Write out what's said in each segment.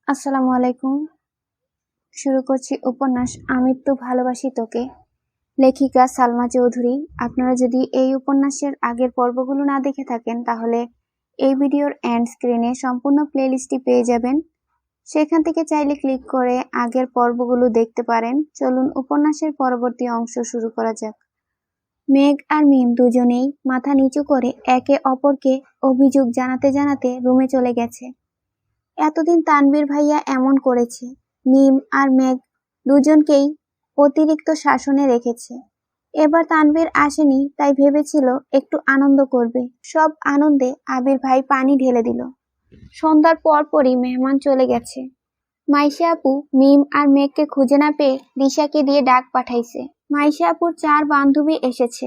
আসসালামু আলাইকুম। শুরু করছি উপন্যাস আমি তো ভালোবাসি তোকে, লেখিকা সালমা চৌধুরী। আপনারা যদি এই উপন্যাসের আগের পর্বগুলো না দেখে থাকেন তাহলে এই ভিডিওর এন্ড স্ক্রিনে সম্পূর্ণ প্লেলিস্টটি পেয়ে যাবেন। সেখান থেকে চাইলে ক্লিক করে আগের পর্বগুলো দেখতে পারেন। চলুন উপন্যাসের পরবর্তী অংশ শুরু করা যাক। মেঘ আর মিম দুজনেই মাথা নিচু করে একে অপরকে অভিযোগ জানাতে জানাতে রুমে চলে গেছে। এতদিন তানভীর ভাইয়া এমন করেছে, মিম আর মেঘ দুজনকেই অতিরিক্ত শাসনে রেখেছে। এবার তানভীর আসেনি তাই ভেবেছিল একটু আনন্দ করবে। সব আনন্দে আবির ভাই পানি ঢেলে দিল। সন্ধ্যার পরপরই মেহমান চলে গেছে। মাইশা আপু মিম আর মেঘকে খুঁজে না পেয়ে দিশাকে দিয়ে ডাক পাঠাইছে। মাইশা আপুর 4 বান্ধবী এসেছে,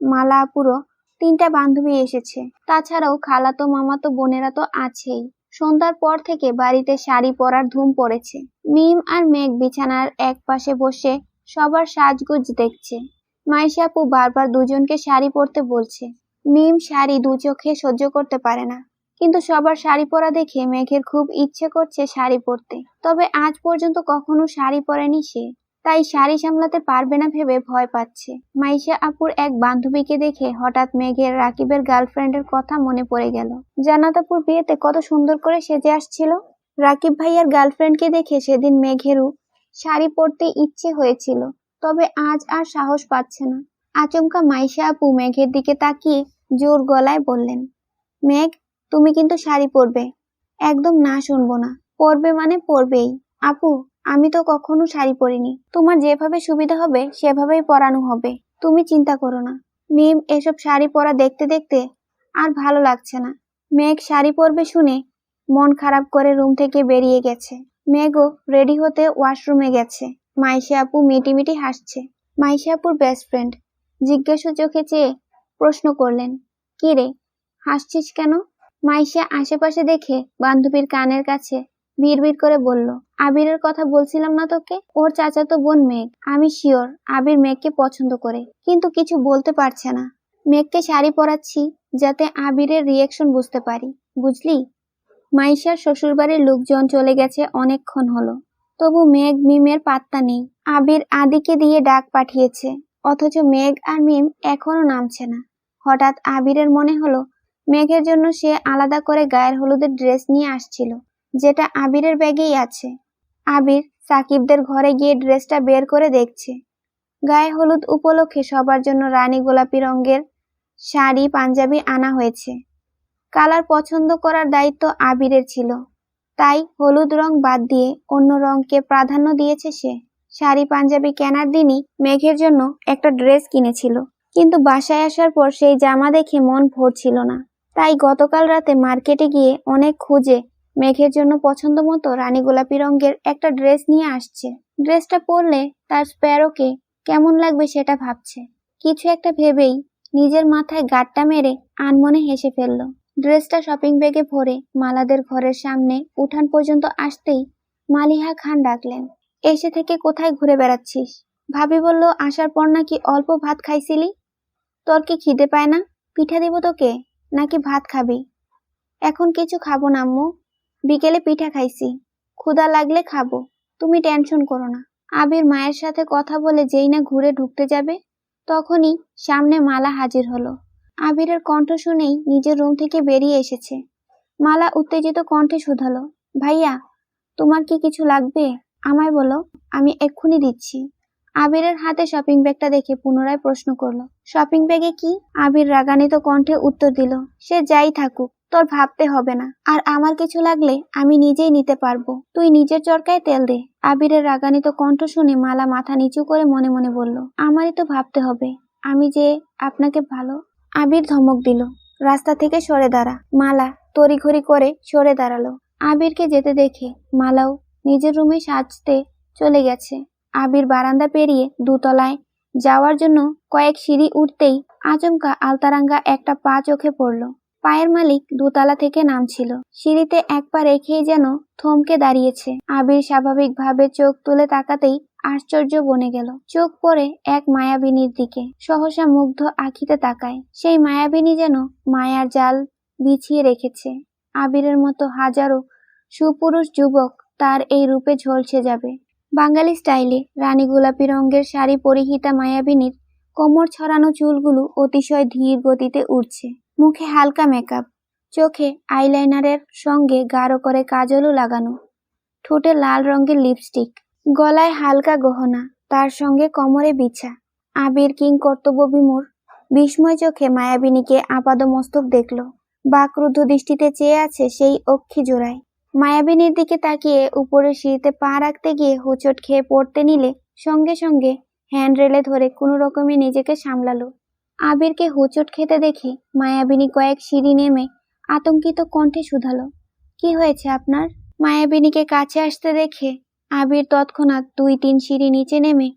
মালা আপুরও 3টা বান্ধবী এসেছে, তাছাড়াও খালাতো মামাতো বোনেরা তো আছেই। সন্ধ্যার পর থেকে বাড়িতে শাড়ি পরার ধুম পড়েছে। মিম আর মেঘ বিছানার এক পাশে বসে সবার সাজগোজ দেখছে। মাইশা আপু বারবার দুজনকে শাড়ি পরতে বলছে। মিম শাড়ি দু চোখে সহ্য করতে পারে না, কিন্তু সবার শাড়ি পরা দেখে মেঘের খুব ইচ্ছে করছে শাড়ি পরতে। তবে আজ পর্যন্ত কখনো শাড়ি পরেনি সে, তাই শাড়ি সামলাতে পারবে না ভেবে ভয় পাচ্ছে। মাইশা আপুর এক বান্ধবীকে দেখে হঠাৎ মেঘের রাকিবের গার্লফ্রেন্ডের কথা মনে পড়ে গেল। জান্নাত আপুর বিয়েতে কত সুন্দর করে সেজে আসছিল। রাকিব ভাইয়ার গার্লফ্রেন্ডকে দেখে সেদিন মেঘেরও শাড়ি পরতে ইচ্ছে হয়েছিল, তবে আজ আর সাহস পাচ্ছে না। আচমকা মাইশা আপু মেঘের দিকে তাকিয়ে জোর গলায় বললেন, মেঘ, তুমি কিন্তু শাড়ি পরবে। একদম না শুনবো না, পরবে মানে পরবেই। আপু, আমি তো কখনো শাড়ি পরিনি, তোমার যেভাবে সুবিধা হবে সেভাবেই পরানো হবে, তুমি চিন্তা করো না। মিম এসব শাড়ি পরা দেখতে দেখতে আর ভালো লাগছে না। মেঘ শাড়ি পরবে শুনে মন খারাপ করে রুম থেকে বেরিয়ে গেছে। মেঘও রেডি হতে ওয়াশরুমে গেছে। মাইশা আপু মিটিমিটি হাসছে। মাইশা আপুর বেস্ট ফ্রেন্ড জিজ্ঞাসু চোখে চেয়ে প্রশ্ন করলেন, কি রে, হাসছিস কেন? মাইশা আশেপাশে দেখে বান্ধবীর কানের কাছে বিড়বিড় করে বলল, আবিরের কথা বলছিলাম না তোকে, ওর চাচাতো বোন মেঘ। আমি শিওর আবির মেঘকে পছন্দ করে, কিন্তু কিছু বলতে পারছে না। মেঘকে শাড়ি পরাচ্ছি যাতে আবিরের রিয়েকশন বুঝতে পারি, বুঝলি? মাইশার শ্বশুরবাড়ির লোকজন চলে গেছে অনেকক্ষণ হলো, তবু মেঘ মিমের পাত্তা নেই। আবির আদিকে দিয়ে ডাক পাঠিয়েছে, অথচ মেঘ আর মিম এখনো নামছে না। হঠাৎ আবিরের মনে হলো মেঘের জন্য সে আলাদা করে গায়ের হলুদের ড্রেস নিয়ে আসছিল, যেটা আবিরের ব্যাগেই আছে। আবির সাকিবদের ঘরে গিয়ে ড্রেসটা বের করে দেখছে। গায়ে হলুদ উপলক্ষে সবার জন্য রানী গোলাপি রঙের শাড়ি পাঞ্জাবি আনা হয়েছে। কালার পছন্দ করার দায়িত্ব আবিরের ছিল, তাই হলুদ রং বাদ দিয়ে অন্য রংকে প্রাধান্য দিয়েছে সে। শাড়ি পাঞ্জাবি কেনার দিনই মেঘের জন্য একটা ড্রেস কিনেছিল, কিন্তু বাসায় আসার পর সেই জামা দেখে মন ভরছিল না। তাই গতকাল রাতে মার্কেটে গিয়ে অনেক খুঁজে মেঘের জন্য পছন্দ মতো রানী গোলাপি রঙের একটা ড্রেস নিয়ে আসছে। ড্রেসটা পরলে তার স্প্যারোকে কেমন লাগবে সেটা ভাবছে। কিছু একটা ভেবেই নিজের মাথায় গাঁটটা মেরে আনমনে হেসে ফেলল। ড্রেসটা শপিং ব্যাগে ভরে মালাদের ঘরের সামনে উঠান পর্যন্ত আসতেই মালিহা খান ডাকলেন, এসে থেকে কোথায় ঘুরে বেড়াচ্ছিস? ভাবি বলল আসার পর নাকি অল্প ভাত খাইছিলি, তোর কি খিদে পায় না? পিঠা দিব তোকে, নাকি ভাত খাবি? এখন কিছু খাবো না আম্মু, বিকেলে পিঠা খাইছি, ক্ষুধা লাগলে খাবো, তুমি টেনশন করো না। আবির মায়ের সাথে কথা বলে যেই না ঘুরে ঢুকতে যাবে, তখনই সামনে মালা হাজির হলো। আবিরের কণ্ঠ শুনেই নিজের রুম থেকে বেরিয়ে এসেছে। মালা উত্তেজিত কণ্ঠে শুধালো, ভাইয়া, তোমার কি কিছু লাগবে? আমায় বলো, আমি এক্ষুনি দিচ্ছি। আবিরের হাতে শপিং ব্যাগটা দেখে পুনরায় প্রশ্ন করলো, শপিং ব্যাগে কি? আবির রাগান্বিত কণ্ঠে উত্তর দিল, সে যাই থাকুক, তোর ভাবতে হবে না, আর আমার কিছু লাগলে আমি নিজেই নিতে পারবো, তুই নিজের চরকায় তেল দে। আবিরের রাগান্বিত কণ্ঠ শুনে মালা মাথা নিচু করে মনে মনে বলল, আমারই তো ভাবতে হবে, আমি যে আপনাকে ভালো। আবির ধমক দিল, রাস্তা থেকে সরে দাঁড়া। মালা তড়িঘড়ি করে সরে দাঁড়ালো। আবিরকে যেতে দেখে মালাও নিজের রুমে সাজতে চলে গেছে। আবির বারান্দা পেরিয়ে দোতলায় যাওয়ার জন্য কয়েক সিঁড়ি উঠতেই আচমকা আলতারাঙ্গা একটা পা চোখে পড়ল। পায়ের মালিক দোতলা থেকে নামছিল। সিঁড়িতে এক পা রেখেই যেন থমকে দাঁড়িয়েছে। আবির স্বাভাবিকভাবে চোখ তুলে তাকাতেই আশ্চর্য বনে গেল। চোখ পড়ে এক মায়াবিনীর দিকে, সহসা মুগ্ধ আখিতে তাকায়। সেই মায়াবিনী যেন মায়ার জাল বিছিয়ে রেখেছে। আবিরের মতো হাজারো সুপুরুষ যুবক তার এই রূপে ঝলসে যাবে। বাঙালি স্টাইলে রানী গোলাপি রঙের শাড়ি পরিহিতা মায়াবিনীর কোমর ছড়ানো চুলগুলো অতিশয় ধীর গতিতে উঠছে। মুখে হালকা মেকআপ, চোখে আইলাইনারের সঙ্গে গাঢ় করে কাজলও লাগানো, ঠোঁটে লাল রঙের লিপস্টিক, গলায় হালকা গহনা, তার সঙ্গে কোমরে বিছা। আবির কিং কর্তব্যবিমূঢ় বিস্ময় চোখে মায়াবিনীকে আপাদমস্তক দেখল। বাকরুদ্ধ দৃষ্টিতে চেয়ে আছে সেই অক্ষি জোড়ায়। মায়াবিনীর দিকে তাকিয়ে উপরের সিঁড়িতে পা রাখতে গিয়ে হোঁচট খেয়ে পড়তে নিলে সঙ্গে সঙ্গে হ্যান্ড রেলে ধরে কোনো রকমে নিজেকে সামলালো। আবিরকে হোঁচট খেতে দেখে মায়াবিনী কয়েক সিঁড়ি নেমে আতঙ্কিত কণ্ঠে শুধালো, কি হয়েছে আপনার? মায়াবিনীকে কাছে আসতে দেখে আবির তৎক্ষণাৎ 2-3 সিঁড়ি নিচে নেমে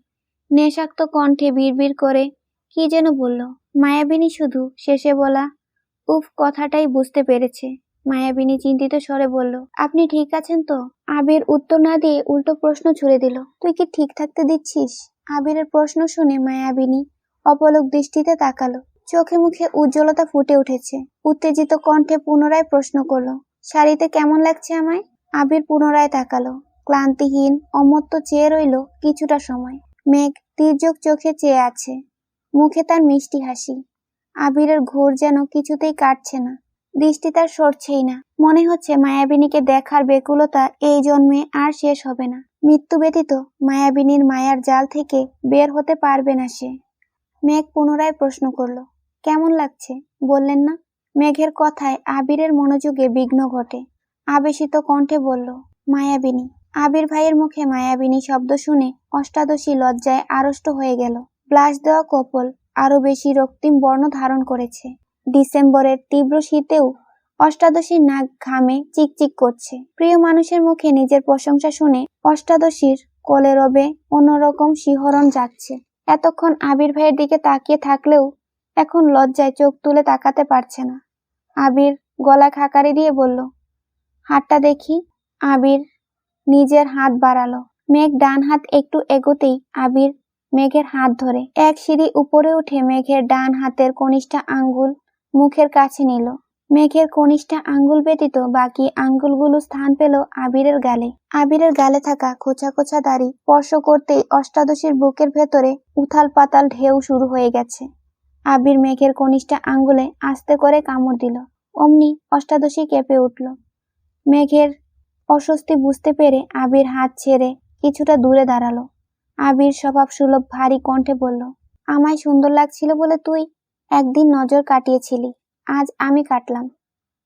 নেশাক্ত কণ্ঠে বিড়বিড় করে কি যেন বলল। মায়াবিনী শুধু শেষে বলা উফ কথাটাই বুঝতে পেরেছে। মায়াবিনী চিন্তিত স্বরে বলল, আপনি ঠিক আছেন তো? আবির উত্তর না দিয়ে উল্টো প্রশ্ন ছুড়ে দিল, তুই কি ঠিক থাকতে দিচ্ছিস? আবিরের প্রশ্ন শুনে মায়াবিনী অপলক দৃষ্টিতে তাকালো। চোখে মুখে উজ্জ্বলতা ফুটে উঠেছে। উত্তেজিত কণ্ঠে পুনরায় প্রশ্ন করলো, শাড়িতে কেমন লাগছে আমায়? আবির পুনরায় তাকালো। ক্লান্তিহীন অমত্ত চেয়ে রইল কিছুটা সময়। মেঘ তির্যক চোখে চেয়ে আছে, মুখে তার মিষ্টি হাসি। আবিরের ঘোর যেন কিছুতেই কাটছে না, দৃষ্টি তার সরছেই না। মনে হচ্ছে মায়াবিনীকে দেখার বেকুলতা এই জন্মে আর শেষ হবে না। মৃত্যু ব্যতীত মায়াবিনীর মায়ার জাল থেকে বের হতে পারবে না সে। মেঘ পুনরায় প্রশ্ন করলো, কেমন লাগছে বললেন না? মেঘের কথায় আবিরের মনোযোগে বিঘ্ন ঘটে। আবেশিত কণ্ঠে বলল, মায়াবিনী। আবির ভাইয়ের মুখে মায়াবিনী শব্দ শুনে অষ্টাদশী লজ্জায় আড়ষ্ট হয়ে গেল। ব্লাশ দেওয়া কপল আরো বেশি রক্তিম বর্ণ ধারণ করেছে। ডিসেম্বরের তীব্র শীতেও অষ্টাদশীর নাক ঘামে চিকচিক করছে। প্রিয় মানুষের মুখে নিজের প্রশংসা শুনে অষ্টাদশীর কোলেরবে অন্যরকম শিহরণ যাচ্ছে। এতক্ষণ আবির ভাইয়ের দিকে তাকিয়ে থাকলেও এখন লজ্জায় চোখ তুলে তাকাতে পারছে না। আবির গলা খাকারি দিয়ে বলল, হাতটা দেখি। আবির নিজের হাত বাড়ালো। মেঘ ডান হাত একটু এগোতেই আবির মেঘের হাত ধরে এক সিঁড়ি উপরে উঠে মেঘের ডান হাতের কনিষ্ঠ আঙ্গুল মুখের কাছে নিল। মেঘের কনিষ্ঠ আঙ্গুল ব্যতীত বাকি আঙ্গুলগুলো স্থান পেল আবিরের গালে। আবিরের গালে থাকা খোঁচা খোঁচা দাড়ি স্পর্শ করতেই অষ্টাদশীর বুকের ভেতরে উথাল পাতাল ঢেউ শুরু হয়ে গেছে। আবির মেঘের কনিষ্ঠ আঙ্গুলে আস্তে করে কামড় দিল। অমনি অষ্টাদশী কেঁপে উঠল। মেঘের অস্বস্তি বুঝতে পেরে আবির হাত ছেড়ে কিছুটা দূরে দাঁড়ালো। আবির স্বভাব সুলভ ভারী কণ্ঠে বলল, আমায় সুন্দর লাগছিল বলে তুই একদিন নজর কাটিয়েছিলি, আজ আমি কাটলাম।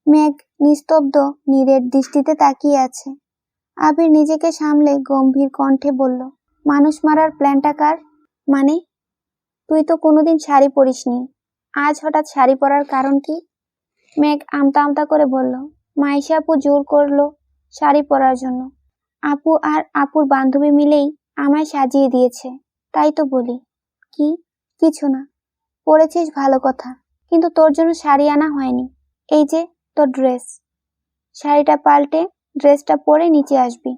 মেঘ নিস্তব্ধ নীরের দৃষ্টিতে তাকিয়ে আছে। আবির নিজেকে সামলে গম্ভীর কণ্ঠে বলল, মানুষ মারার প্ল্যানটা কার? মানে? তুই তো কোনোদিন শাড়ি পরিসনি, আজ হঠাৎ শাড়ি পরার কারণ কি? মেঘ আমতা আমতা করে বলল, মাইশা আপু জোর করলো শাড়ি পরার জন্য। আপু আর আপুর বান্ধবী মিলেই আমায় সাজিয়ে দিয়েছে, তাই তো বলি। কি? কিছু না। পরেছিস ভালো কথা, কিন্তু তোর জন্য শাড়ি আনা হয়নি। এই যে তোর ড্রেস, শাড়িটা পাল্টে ড্রেসটা পরে নিচে আসবি।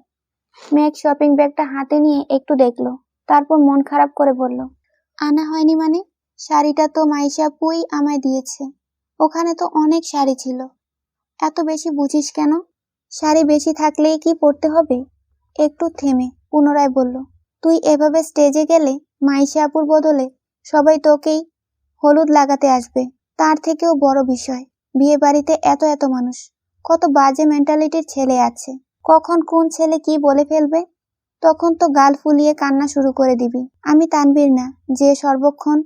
মেঘ শপিং ব্যাগটা হাতে নিয়ে একটু দেখলো, তারপর মন খারাপ করে বলল, আনা হয়নি মানে? শাড়িটা তো মাইশা আপুই আমায় দিয়েছে, ওখানে তো অনেক শাড়ি ছিল। এত বেশি বুঝিস কেন? শাড়ি বেশি থাকলেই কি পরতে হবে? একটু থেমে পুনরায় বলল, তুই এভাবে স্টেজে গেলে মাইশা আপুর বদলে সবাই তোকেই হলুদ লাগাতে আসবে। তার থেকেও বড় বিষয়, বিয়ে বাড়িতে এত এত মানুষ, কত বাজে মেন্টালিটির ছেলে আছে। কখন কোন ছেলে কি বলে ফেলবে, তখন তো গাল ফুলিয়ে কান্না শুরু করে দিবি। আমি তানবীর না যে সর্বক্ষণ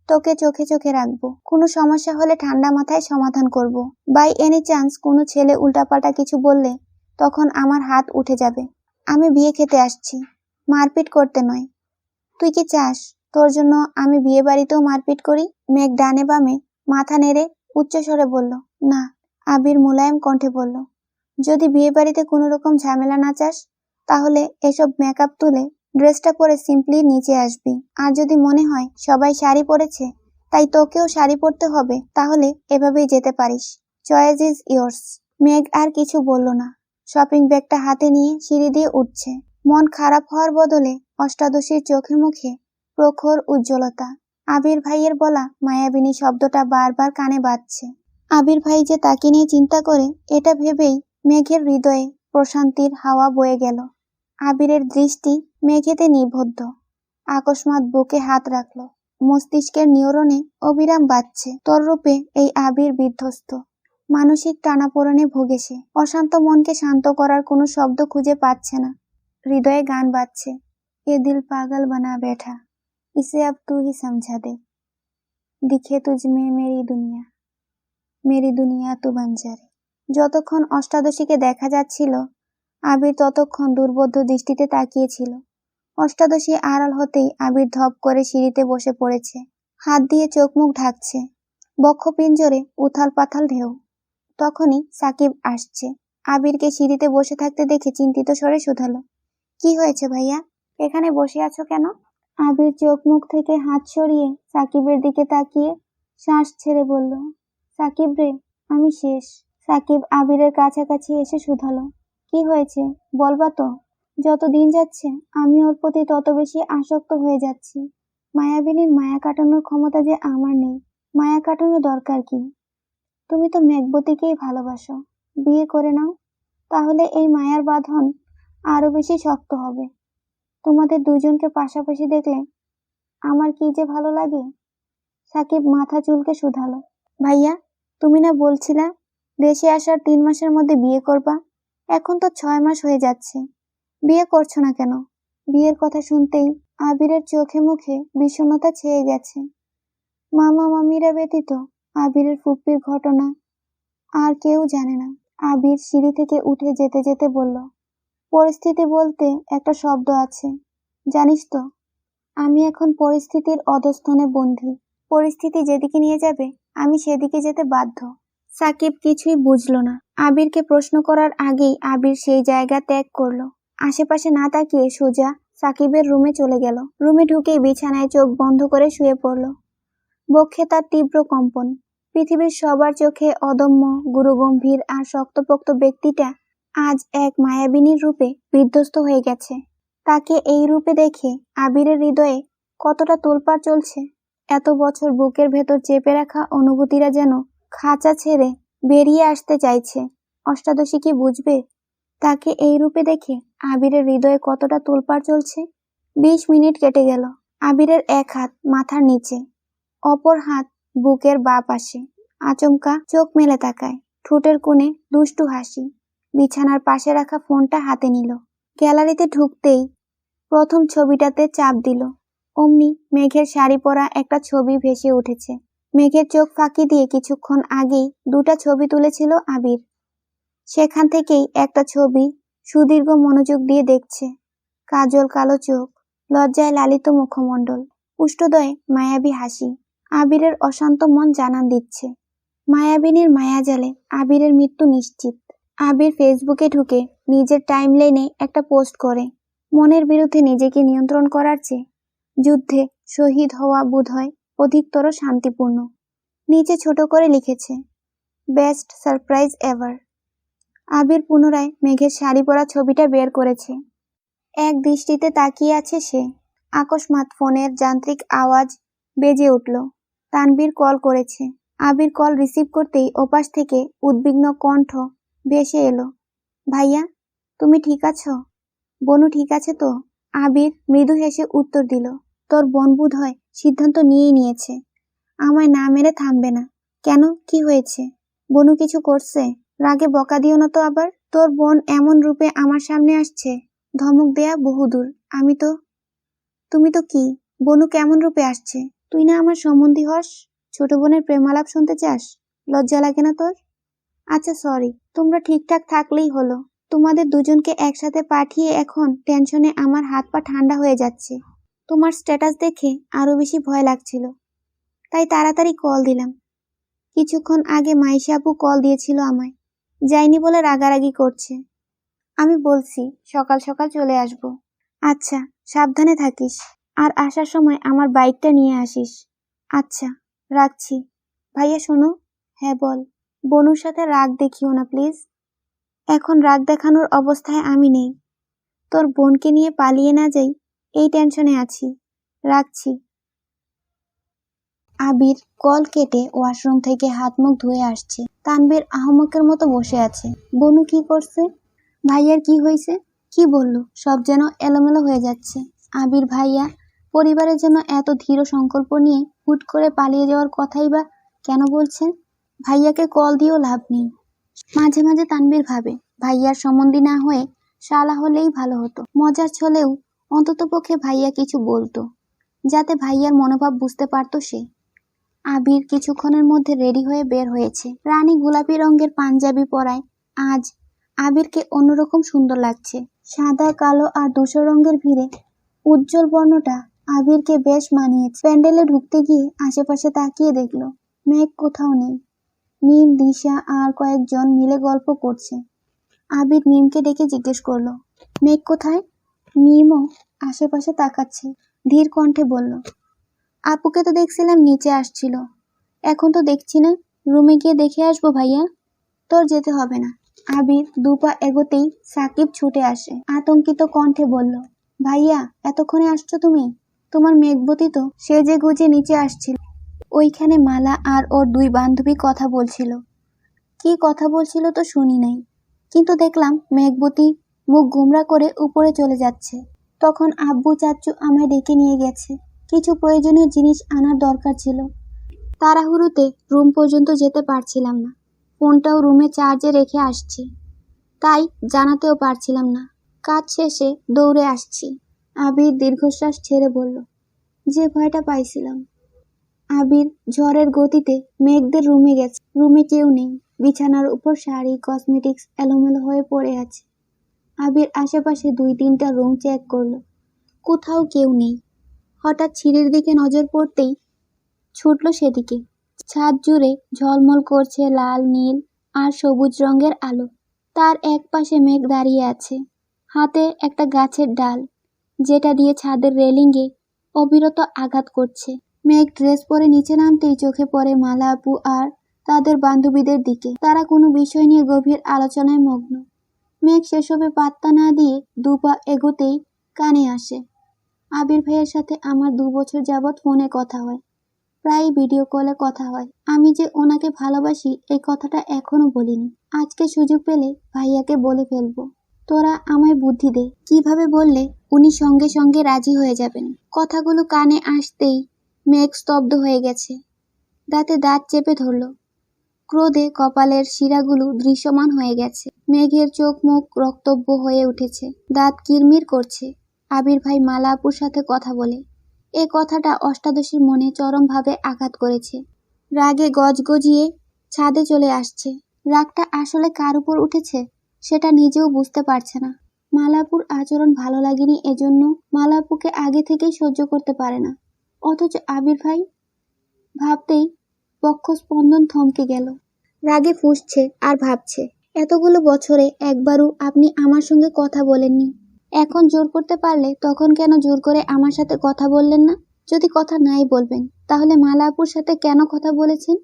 তোকে চোখে চোখে রাখবো। কোনো সমস্যা হলে ঠান্ডা মাথায় সমাধান করব। বাই এনি চান্স কোনো ছেলে উল্টাপাল্টা কিছু বললে তখন আমার হাত উঠে যাবে। আমি বিয়ে খেতে আসছি, মারপিট করতে নয়। তুই কি চাস তোর জন্য আমি বিয়ে বাড়িতেও মারপিট করি? মেঘ ডানে বামে মাথা নেড়ে উচ্চস্বরে বলল, না। আবির মোলায়েম কণ্ঠে বলল, যদি বিয়ে বাড়িতে কোনো রকম ঝামেলা না চাস তাহলে এসব মেকআপ তুলে ড্রেসটা পরে সিম্পলি নিচে আসবি। আর যদি মনে হয় সবাই শাড়ি পরেছে তাই তোকেও শাড়ি পরতে হবে, তাহলে এভাবেই যেতে পারিস। Choice is yours. মেঘ আর কিছু বলল না। শপিং ব্যাগটা হাতে নিয়ে সিঁড়ি দিয়ে উঠছে। মন খারাপ হওয়ার বদলে অষ্টাদশীর চোখে মুখে প্রখর উজ্জ্বলতা। আবির ভাইয়ের বলা মায়াবিনী শব্দটা বারবার কানে বাজছে। আবির ভাই যে তাকে নিয়ে চিন্তা করে এটা ভেবেই মেঘের হৃদয়ে প্রশান্তির হাওয়া বয়ে গেল। আবিরের দৃষ্টি মেঘেতে নিবদ্ধ। আকস্মাৎ বুকে হাত রাখল। মস্তিষ্কের নিউরনে অবিরাম বাজছে। তোর রূপে এই আবির বিধ্বস্ত। মানসিক টানাপোড়েনে ভোগে সে। অশান্ত মনকে শান্ত করার কোনো শব্দ খুঁজে পাচ্ছে না। হৃদয়ে গান বাজছে, এ দিল পাগল বানা बैठा, इसे अब तू ही समझा दे, दिखे तुझ में मेरी दुनिया तू बन जा रे। যতক্ষণ অষ্টাদশীকে দেখা যাচ্ছিল, আবির ততক্ষণ দুর্বোধ্য দৃষ্টিতে তাকিয়েছিল। অষ্টাদশী আড়াল হতেই আবির ধপ করে সিঁড়িতে বসে পড়েছে। হাত দিয়ে চোখ মুখ ঢাকছে। বক্ষপিঞ্জরে উথাল পাথাল ঢেউ। তখনই সাকিব আসছে। আবিরকে সিঁড়িতে বসে থাকতে দেখে চিন্তিত স্বরে শুধালো, কি হয়েছে ভাইয়া, এখানে বসে আছো কেন? আবির চোখ মুখ থেকে হাত সরিয়ে সাকিবের দিকে তাকিয়ে শ্বাস ছেড়ে বলল, সাকিব রে, আমি শেষ। সাকিব আবিরের কাছাকাছি এসে শুধালো, কি হয়েছে বলবা তো? যত দিন যাচ্ছে আমি ওর প্রতি তত বেশি আসক্ত হয়ে যাচ্ছি। মায়াবিনীর মায়া কাটানোর ক্ষমতা যে আমার নেই। মায়া কাটানোর দরকার কি? তুমি তো মেঘবতীকেই ভালোবাসো, বিয়ে করে নাও, তাহলে এই মায়ার বাঁধন আরো বেশি শক্ত হবে। তোমাদের দুজনকে পাশাপাশি দেখলে আমার কি যে ভালো লাগে। সাকিব মাথা চুলকে শুধালো, ভাইয়া তুমি না বলছিলা দেশে আসার 3 মাসের মধ্যে বিয়ে করবা? এখন তো 6 মাস হয়ে যাচ্ছে, বিয়ে করছো না কেন? বিয়ের কথা শুনতেই আবিরের চোখে মুখে বিষণ্ণতা ছেয়ে গেছে। মামা মামিরা ব্যতীত আবিরের ফুপ্পির ঘটনা আর কেউ জানে না। আবির সিঁড়ি থেকে উঠে যেতে যেতে বলল, পরিস্থিতি বলতে একটা শব্দ আছে, জানিস তো? আমি এখন পরিস্থিতির অধস্তনে বন্দী। পরিস্থিতি যেদিকে নিয়ে যাবে আমি সেদিকে যেতে বাধ্য। সাকিব কিছুই বুঝলো না। আবিরকে প্রশ্ন করার আগেই আবির সেই জায়গা ত্যাগ করলো। আশেপাশে না তাকিয়ে সোজা সাকিবের রুমে চলে গেল। রুমে ঢুকেই বিছানায় চোখ বন্ধ করে শুয়ে পড়ল। বক্ষে তার তীব্র কম্পন। পৃথিবীর সবার চোখে অদম্য, গুরুগম্ভীর আর শক্তপোক্ত ব্যক্তিটা আজ এক মায়াবিনীর রূপে বিধ্বস্ত হয়ে গেছে। তাকে এই রূপে দেখে আবিরের হৃদয়ে কতটা তোলপাড় চলছে। এত বছর বুকের ভেতর চেপে রাখা অনুভূতিরা যেন খাঁচা ছেড়ে বেরিয়ে আসতে চাইছে। অষ্টাদশী কি বুঝবে তাকে এই রূপে দেখে আবিরের হৃদয়ে কতটা তোলপাড় চলছে? 20 মিনিট কেটে গেল। আবিরের এক হাত মাথার নিচে, অপর হাত বুকের বাঁ পাশে। আচমকা চোখ মেলে তাকায়। ঠোঁটের কোণে দুষ্টু হাসি। বিছানার পাশে রাখা ফোনটা হাতে নিল। গ্যালারিতে ঢুকতেই প্রথম ছবিটাতে চাপ দিল। অমনি মেঘের শাড়ি পরা একটা ছবি ভেসে উঠেছে। মেঘের চোখ ফাঁকি দিয়ে কিছুক্ষণ আগেই 2টা ছবি তুলেছিল আবির। সেখান থেকেই একটা ছবি সুদীর্ঘ মনোযোগ দিয়ে দেখছে। কাজল কালো চোখ, লজ্জায় লালিত মুখমণ্ডল, উষ্ঠদয়ে মায়াবী হাসি। আবিরের অশান্ত মন জানান দিচ্ছে, মায়াবিনীর মায়াজালে আবিরের মৃত্যু নিশ্চিত। আবির ফেসবুকে ঢুকে নিজের টাইমলাইনে একটা পোস্ট করে, মনের বিরুদ্ধে নিজেকে নিয়ন্ত্রণ করার চেয়ে যুদ্ধে শহীদ হওয়া বোধহয় অধিকতর শান্তিপূর্ণ। নিচে ছোট করে লিখেছে, বেস্ট সারপ্রাইজ এভার। আবির পুনরায় মেঘের শাড়ি পরা ছবিটা বের করেছে। এক দৃষ্টিতে তাকিয়ে আছে সে। আকস্মাৎ ফোনের যান্ত্রিক আওয়াজ বেজে উঠল। তানবীর কল করেছে। আবির কল রিসিভ করতেই ওপাশ থেকে উদ্বিগ্ন কণ্ঠ ভেসে এলো, ভাইয়া তুমি ঠিক আছো? বনু ঠিক আছে তো? আবির মৃদু হেসে উত্তর দিল, তোর বোন বোধহয় সিদ্ধান্ত নিয়েই নিয়েছে, আমায় না মেরে থামবে না। কেন, কি হয়েছে? বনু কিছু করছে? রাগে বকা দিও না তো আবার। তোর বোন এমন রূপে আমার সামনে আসছে, ধমক দেয়া বহুদূর। তুমি তো কি? বনু কেমন রূপে আসছে? তুই না আমার সম্বন্ধী হস? ছোট বোনের প্রেমালাপ শুনতে চাস? লজ্জা লাগে না তোর? আচ্ছা সরি, তোমরা ঠিকঠাক থাকলেই হলো। তোমাদের দুজনকে একসাথে পাঠিয়ে এখন টেনশনে আমার হাত পা ঠান্ডা হয়ে যাচ্ছে। তোমার স্ট্যাটাস দেখে আরো বেশি ভয় লাগছিল, তাই তাড়াতাড়ি কল দিলাম। কিছুক্ষণ আগে মাইশা আপু কল দিয়েছিল আমায়, যাইনি বলে রাগারাগি করছে। আমি বলছি সকাল সকাল চলে আসব। আচ্ছা, সাবধানে থাকিস, আর আসার সময় আমার বাইকটা নিয়ে আসিস। আচ্ছা, রাখছি। ভাইয়া শোনো। হ্যাঁ বল। বনুর সাথে রাগ দেখিও না প্লিজ। এখন রাগ দেখানোর অবস্থায় আমি নেই। তোর বোনকে নিয়ে পালিয়ে না যাই এই টেনশনে আছি। রাখছি। আবির কল কেটে ওয়াশরুম থেকে হাত মুখ ধুয়ে আসছে। তানবীর আহমকের মতো বসে আছে। বনু কি করছে? ভাইয়ার কি হয়েছে? কি বললো? সব যেন এলোমেলো হয়ে যাচ্ছে। আবির ভাইয়া পরিবারের জন্য এত দৃঢ় সংকল্প নিয়ে হুট করে পালিয়ে যাওয়ার কথাই বা কেন বলছেন? ভাইয়াকে কল দিয়েও লাভ নেই। মাঝে মাঝে তানভীর ভাবে ভাইয়ার সম্বন্ধী না হয়ে শালা হলেই ভালো হতো। মজার ছলেও অন্ততপক্ষে ভাইয়া কিছু বলতো, যাতে ভাইয়ার মনোভাব বুঝতে পারতো সে। আবির কিছুক্ষণের মধ্যে রেডি হয়ে বের হয়েছে। রানী গোলাপি রঙের পাঞ্জাবি পরায় আজ আবিরকে অন্যরকম সুন্দর লাগছে। সাদা, কালো আর ধূসর রঙের ভিড়ে উজ্জ্বল বর্ণটা আবিরকে বেশ মানিয়েছে। প্যান্ডেলে ঢুকতে গিয়ে আশেপাশে তাকিয়ে দেখলো মেঘ কোথাও নেই। মিম, দিশা আর কয়েকজন মিলে গল্প করছে। আবির মিমকে ডেকে জিজ্ঞেস করলো, মেঘ কোথায়? মিমও আশেপাশে তাকাচ্ছে, ধীর কণ্ঠে বলল, আপুকে তো দেখছিলাম নিচে আসছিল, এখন তো দেখছি না। রুমে গিয়ে দেখে আসবো ভাইয়া। তোর যেতে হবে না। আবির দুপা এগোতেই সাকিব ছুটে আসে, আতঙ্কিত কণ্ঠে বলল, ভাইয়া এতক্ষণে আসছো তুমি? তোমার মেঘবতী তো সেজে গুজে নিচে আসছিল। ওইখানে মালা আর ওর দুই বান্ধবী কথা বলছিল। কি কথা বলছিল তো শুনি নাই, কিন্তু দেখলাম মেঘবতী মুখ গুমরা করে উপরে চলে যাচ্ছে। তখন আব্বু চাচ্চু আমায় ডেকে নিয়ে গেছে, কিছু প্রয়োজনীয় জিনিস আনার দরকার ছিল। তাড়াহুড়োতে রুম পর্যন্ত যেতে পারছিলাম না। ফোনটাও রুমে চার্জে রেখে আসছি, তাই জানাতেও পারছিলাম না। কাজ শেষে দৌড়ে আসছি। আবির দীর্ঘশ্বাস ছেড়ে বলল, যে ভয়টা পাইছিলাম। আবির ঝড়ের গতিতে মেঘদের রুমে গেছে। রুমে কেউ নেই। বিছানার উপর শাড়ি, কসমেটিক্স এলোমেলো হয়ে পড়ে আছে। আবির আশেপাশে 2-3টা রুম চেক করলো, কোথাও কেউ নেই। হঠাৎ সিঁড়ির দিকে নজর পড়তেই ছুটল সেদিকে। ছাদ জুড়ে ঝলমল করছে লাল, নীল আর সবুজ রঙের আলো। তার এক পাশে মেঘ দাঁড়িয়ে আছে, হাতে একটা গাছের ডাল, যেটা দিয়ে ছাদের রেলিংয়ে অবিরত আঘাত করছে। মেঘ ড্রেস পরে নিচে নামতেই চোখে পড়ে মালা আপু আর তাদের বান্ধবীদের দিকে। তারা কোনো বিষয় নিয়ে গভীর আলোচনায় মগ্ন। মেঘ সেসবে পাত্তা না দিয়ে দুপা এগোতেই কানে আসে, আবির ভাইয়ের সাথে আমার 2 বছর যাবৎ ফোনে কথা হয়, প্রায় ভিডিও কলে কথা হয়। আমি যে ওনাকে ভালোবাসি এই কথাটা এখনো বলিনি। আজকে সুযোগ পেলে ভাইয়াকে বলে ফেলবো। তোরা আমায় বুদ্ধি দে, কিভাবে বললে উনি সঙ্গে সঙ্গে রাজি হয়ে যাবেন। কথাগুলো কানে আসতেই মেঘ স্তব্ধ হয়ে গেছে, দাঁতে দাঁত চেপে ধরল। ক্রোধে কপালের শিরাগুলো দৃশ্যমান হয়ে গেছে। মেঘের চোখ মুখ রক্তব্য হয়ে উঠেছে, দাঁত কিরমির করছে। আবির ভাই মালা আপুর সাথে কথা বলে, এ কথাটা অষ্টাদশীর মনে চরমভাবে আঘাত করেছে। রাগে গজগজিয়ে ছাদে চলে আসছে। রাগটা আসলে কার উপর উঠেছে সেটা নিজেও বুঝতে পারছে না। মালাপুর আচরণ ভালো লাগেনি, এজন্য মালাপুকে আগে থেকেই সহ্য করতে পারে না। অথচ আবির ভাই ভাবতেই বক্ষ স্পন্দন থমকে গেল। রাগে ফুঁসছে আর ভাবছে, এতগুলো বছরে একবারও আপনি আমার সঙ্গে কথা বলেননি, এখন জোর করতে পারলে তখন কেন জোর করে আমার সাথে কথা বললেন না? যদি কথা নাই বলবেন তাহলে মালা আপুর সাথে কেন কথা বলেছেন?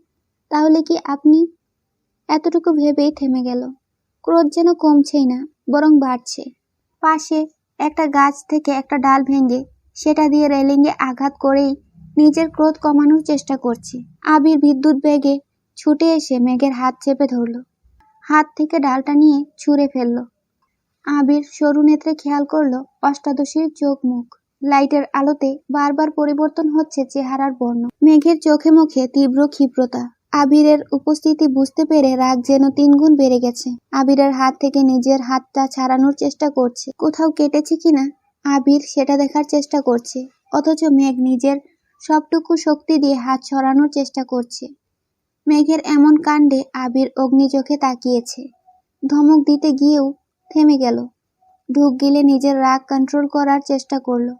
তাহলে কি আপনি? এতটুকু ভেবেই থেমে গেল। ক্রোধ যেন কমছেই না, বরং বাড়ছে। পাশে একটা গাছ থেকে একটা ডাল ভেঙে সেটা দিয়ে রেলিংয়ে আঘাত করেই নিজের ক্রোধ কমানোর চেষ্টা করছে। আবির বিদ্যুৎ বেগে ছুটে এসে মেঘের হাত চেপে ধরল, হাত থেকে ডালটা নিয়ে ছুঁড়ে ফেলল। আবির সরু নেত্রে খেয়াল করলো অষ্টাদশীর চোখ মুখ। লাইটের আলোতে বারবার পরিবর্তন হচ্ছে চেহারার বর্ণ। মেঘের চোখে মুখে তীব্র ক্ষিপ্রতা। আবিরের উপস্থিতি বুঝতে পেরে রাগ যেন 3 গুণ বেড়ে গেছে। আবিরের হাত থেকে নিজের হাতটা ছাড়ানোর চেষ্টা করছে, কোথাও কেটেছে কিনা আবির সেটা দেখার চেষ্টা করছে। অথচ মেঘ নিজের সবটুকু শক্তি দিয়ে হাত সরানোর চেষ্টা করছে। মেঘের এমন কাণ্ডে আবির অগ্নি চোখে তাকিয়েছে। ধমক দিতে গিয়েও থেমে গেল। ঢুক গিলে নিজের রাগ কন্ট্রোল করার চেষ্টা করলো।